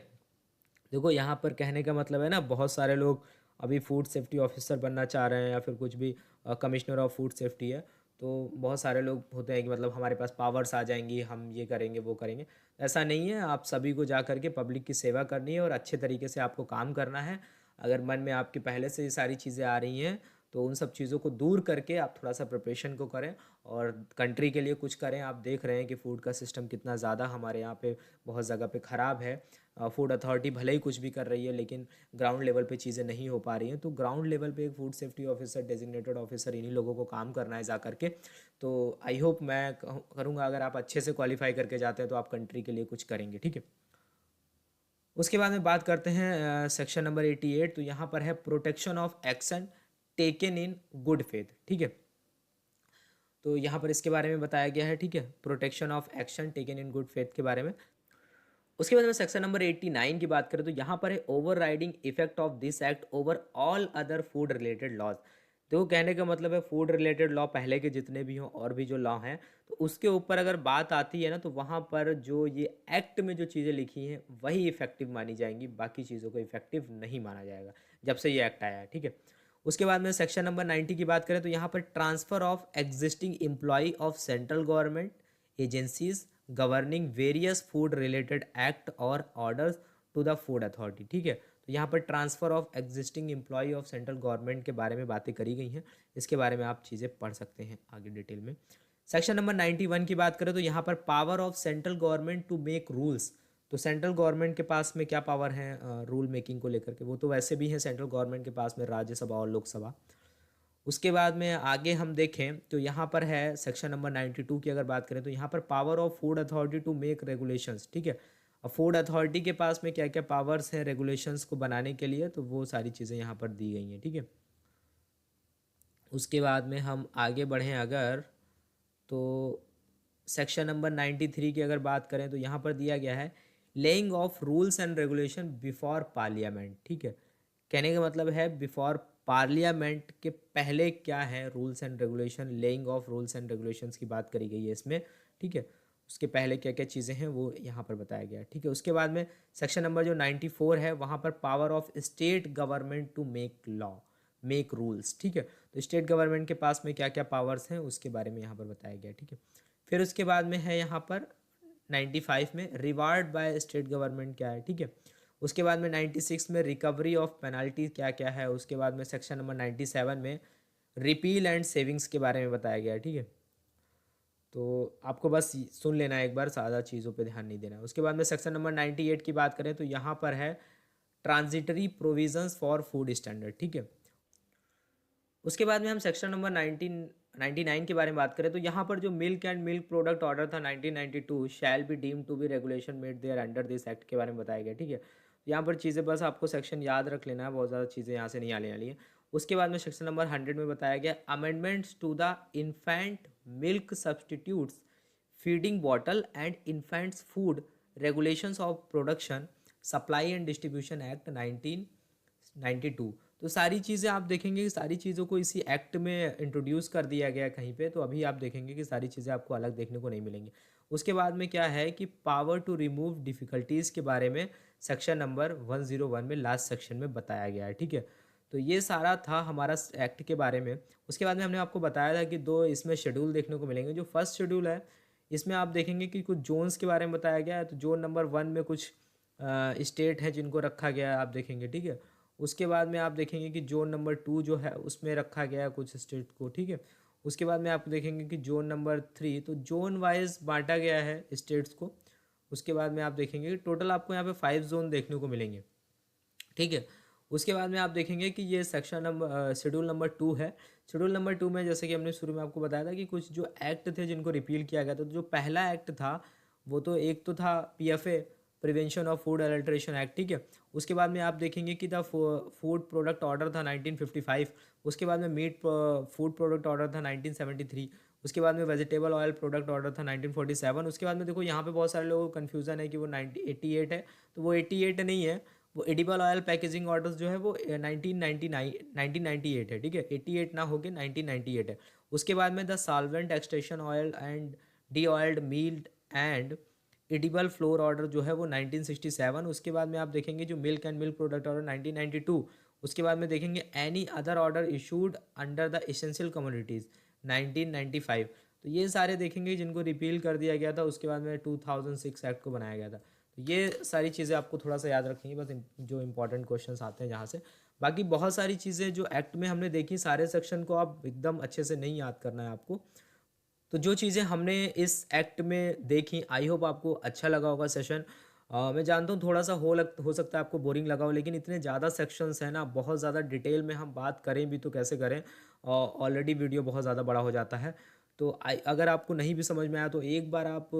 देखो यहाँ पर कहने का मतलब है ना, बहुत सारे लोग अभी फूड सेफ्टी ऑफिसर बनना चाह रहे हैं या फिर कुछ भी कमिश्नर ऑफ फूड सेफ्टी है, तो बहुत सारे लोग होते हैं कि मतलब हमारे पास पावर्स आ जाएंगी, हम ये करेंगे वो करेंगे। ऐसा नहीं है, आप सभी को जा करके पब्लिक की सेवा करनी है और अच्छे तरीके से आपको काम करना है। अगर मन में आपके पहले से ये सारी चीज़ें आ रही हैं तो उन सब चीज़ों को दूर करके आप थोड़ा सा प्रिपरेशन को करें और कंट्री के लिए कुछ करें। आप देख रहे हैं कि फ़ूड का सिस्टम कितना ज़्यादा हमारे यहाँ पे बहुत जगह पे ख़राब है। फूड अथॉरिटी भले ही कुछ भी कर रही है लेकिन ग्राउंड लेवल पे चीज़ें नहीं हो पा रही हैं, तो ग्राउंड लेवल पे एक food safety officer, designated officer, इन्हीं लोगों को काम करना है जा करके। तो आई होप, मैं करूँगा अगर आप अच्छे से क्वालिफाई करके जाते हैं तो आप कंट्री के लिए कुछ करेंगे। ठीक है, उसके बाद में बात करते हैं सेक्शन नंबर 88। तो यहाँ पर है protection of action taken in good faith. ठीक है, तो यहाँ पर इसके बारे में बताया गया है। ठीक है, protection of action taken in good faith के बारे में। उसके बाद में सेक्शन नंबर 89 की बात करें तो यहाँ पर है overriding effect of this act over all other food related laws. देखो कहने का मतलब है फूड रिलेटेड लॉ पहले के जितने भी हों और भी जो लॉ हैं, तो उसके ऊपर अगर बात आती है ना, तो वहाँ पर जो ये एक्ट में जो चीज़ें लिखी हैं वही इफेक्टिव मानी जाएंगी, बाकी चीज़ों को इफेक्टिव नहीं माना जाएगा जब से ये एक्ट आया है। ठीक है, उसके बाद में सेक्शन नंबर 90 की बात करें तो यहाँ पर transfer of existing employ of central government agencies governing various food related act or orders to the food authority. ठीक है, तो यहाँ पर transfer of existing employ of central government के बारे में बातें करी गई हैं, इसके बारे में आप चीज़ें पढ़ सकते हैं आगे डिटेल में। सेक्शन नंबर 91 की बात करें तो यहाँ पर power of central government to make rules. तो सेंट्रल गवर्नमेंट के पास में क्या पावर है रूल मेकिंग को लेकर के, वो तो वैसे भी है सेंट्रल गवर्नमेंट के पास में, राज्यसभा और लोकसभा। उसके बाद में आगे हम देखें तो यहाँ पर है सेक्शन नंबर 92 की अगर बात करें तो यहाँ पर power of food authority to make regulations. ठीक है, अब फूड अथॉरिटी के पास में क्या क्या पावर्स हैं रेगुलेशंस को बनाने के लिए, तो वो सारी चीज़ें यहाँ पर दी गई हैं। ठीक है, उसके बाद में हम आगे बढ़ें अगर, तो सेक्शन नंबर 93 की अगर बात करें तो यहाँ पर दिया गया है laying of rules and regulation before parliament. ठीक है, कहने का मतलब है बिफोर पार्लियामेंट के पहले क्या है rules and regulation, laying of rules and regulations की बात करी गई है इसमें। ठीक है, उसके पहले क्या क्या चीज़ें हैं वो यहाँ पर बताया गया है। ठीक है, उसके बाद में सेक्शन नंबर जो 94 है वहाँ पर power of state government to make law, make rules. ठीक है, तो स्टेट गवर्नमेंट के पास में क्या क्या पावर्स हैं उसके बारे में यहाँ पर बताया गया। ठीक है, फिर उसके बाद में है यहाँ पर 95 में रिवार्ड बाय स्टेट गवर्नमेंट क्या है। ठीक है, उसके बाद में 96 में रिकवरी ऑफ पेनल्टी क्या क्या है। उसके बाद में सेक्शन नंबर 97 में रिपील एंड सेविंग्स के बारे में बताया गया है। ठीक है, तो आपको बस सुन लेना है एक बार, ज़्यादा चीज़ों पे ध्यान नहीं देना है। उसके बाद में सेक्शन नंबर 98 की बात करें तो यहाँ पर है transitory provisions for food standard. ठीक है, उसके बाद में हम सेक्शन नंबर 99 के बारे में बात करें तो यहाँ पर जो milk and milk product order था 1992 shall be deem to be regulation made there under this एक्ट के बारे में बताया गया, ठीक है। यहाँ पर चीज़ें बस आपको सेक्शन याद रख लेना है, बहुत ज़्यादा चीज़ें यहाँ से नहीं आने वाली हैं। उसके बाद में सेक्शन नंबर 100 में बताया गया amendments to the infant milk substitutes feeding bottle and infants food regulations of production supply and distribution act 1992। तो सारी चीज़ें आप देखेंगे कि सारी चीज़ों को इसी एक्ट में इंट्रोड्यूस कर दिया गया कहीं पे, तो अभी आप देखेंगे कि सारी चीज़ें आपको अलग देखने को नहीं मिलेंगी। उसके बाद में क्या है कि पावर टू रिमूव डिफ़िकल्टीज़ के बारे में सेक्शन नंबर 101 में लास्ट सेक्शन में बताया गया है, ठीक है। तो ये सारा था हमारा एक्ट के बारे में। उसके बाद में हमने आपको बताया था कि दो इसमें शेड्यूल देखने को मिलेंगे। जो फर्स्ट शेड्यूल है इसमें आप देखेंगे कि कुछ जोन्स के बारे में बताया गया है। तो जोन नंबर 1 में कुछ स्टेट हैं जिनको रखा गया है, आप देखेंगे, ठीक है। उसके बाद में आप देखेंगे कि जोन नंबर 2 जो है उसमें रखा गया है कुछ स्टेट को, ठीक है। उसके बाद में आप देखेंगे कि जोन नंबर 3 तो जोन वाइज बांटा गया है स्टेट्स को। उसके बाद में आप देखेंगे कि टोटल आपको यहाँ पे 5 जोन देखने को मिलेंगे, ठीक है। उसके बाद में आप देखेंगे कि ये सेक्शन नंबर शेड्यूल नंबर 2 है। शेड्यूल नंबर 2 में जैसे कि हमने शुरू में आपको बताया था कि कुछ जो एक्ट थे जिनको रिपील किया गया था। तो जो पहला एक्ट था वो तो एक तो था PFA prevention of food adulteration act, ठीक है। उसके बाद में आप देखेंगे कि द फूड प्रोडक्ट ऑर्डर था 1955। उसके बाद में मीट फूड प्रोडक्ट ऑर्डर था 1973। उसके बाद में वेजिटेबल ऑयल प्रोडक्ट ऑर्डर था 1947। उसके बाद में देखो यहाँ पे बहुत सारे लोगों को कन्फ्यूज़न है कि वो 1988 है, तो वो 88 नहीं है, वो एडिबल ऑयल पैकेजिंग ऑर्डर्स जो है वो 1998 है, ठीक है। 88 ना होके 1998 है। उसके बाद में the solvent extraction oil and deoiled meat and edible flour order जो है वो 1967। उसके बाद में आप देखेंगे जो milk and milk product order 1992। उसके बाद में देखेंगे any other order issued under the essential commodities 1995। तो ये सारे देखेंगे जिनको रिपील कर दिया गया था। उसके बाद में 2006 एक्ट को बनाया गया था। तो ये सारी चीज़ें आपको थोड़ा सा याद रखेंगे, बस जो इंपॉर्टेंट क्वेश्चंस आते हैं जहाँ से। बाकी बहुत सारी चीज़ें जो एक्ट में हमने देखी, सारे सेक्शन को आप एकदम अच्छे से नहीं याद करना है आपको। तो जो चीज़ें हमने इस एक्ट में देखी, आई होप आपको अच्छा लगा होगा सेशन। मैं जानता हूँ थोड़ा सा हो सकता है आपको बोरिंग लगा हो, लेकिन इतने ज़्यादा सेक्शंस हैं ना, बहुत ज़्यादा डिटेल में हम बात करें भी तो कैसे करें, ऑलरेडी वीडियो बहुत ज़्यादा बड़ा हो जाता है। तो अगर आपको नहीं भी समझ में आया तो एक बार आप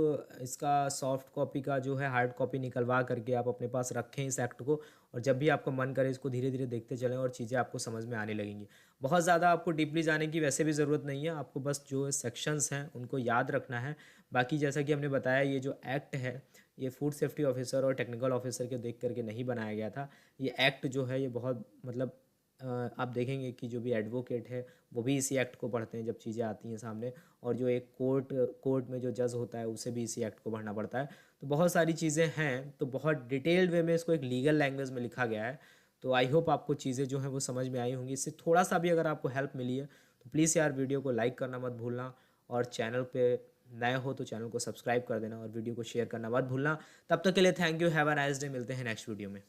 इसका सॉफ्ट कॉपी का जो है हार्ड कॉपी निकलवा करके आप अपने पास रखें इस एक्ट को, और जब भी आपको मन करे इसको धीरे धीरे देखते चलें और चीज़ें आपको समझ में आने लगेंगी। बहुत ज़्यादा आपको डीपली जाने की वैसे भी ज़रूरत नहीं है, आपको बस जो सेक्शंस हैं उनको याद रखना है। बाकी जैसा कि हमने बताया, ये जो एक्ट है ये फूड सेफ्टी ऑफिसर और टेक्निकल ऑफिसर के देख करके नहीं बनाया गया था। ये एक्ट जो है ये बहुत मतलब आप देखेंगे कि जो भी एडवोकेट है वो भी इसी एक्ट को पढ़ते हैं जब चीज़ें आती हैं सामने, और जो एक कोर्ट में जो जज होता है उसे भी इसी एक्ट को पढ़ना पड़ता है। तो बहुत सारी चीज़ें हैं, तो बहुत डिटेल्ड वे में इसको एक लीगल लैंग्वेज में लिखा गया है। तो आई होप आपको चीज़ें जो हैं वो समझ में आई होंगी। इससे थोड़ा सा भी अगर आपको हेल्प मिली है तो प्लीज़ यार वीडियो को लाइक करना मत भूलना, और चैनल पे नए हो तो चैनल को सब्सक्राइब कर देना और वीडियो को शेयर करना मत भूलना। तब तक के लिए thank you, have a nice day, मिलते हैं नेक्स्ट वीडियो में।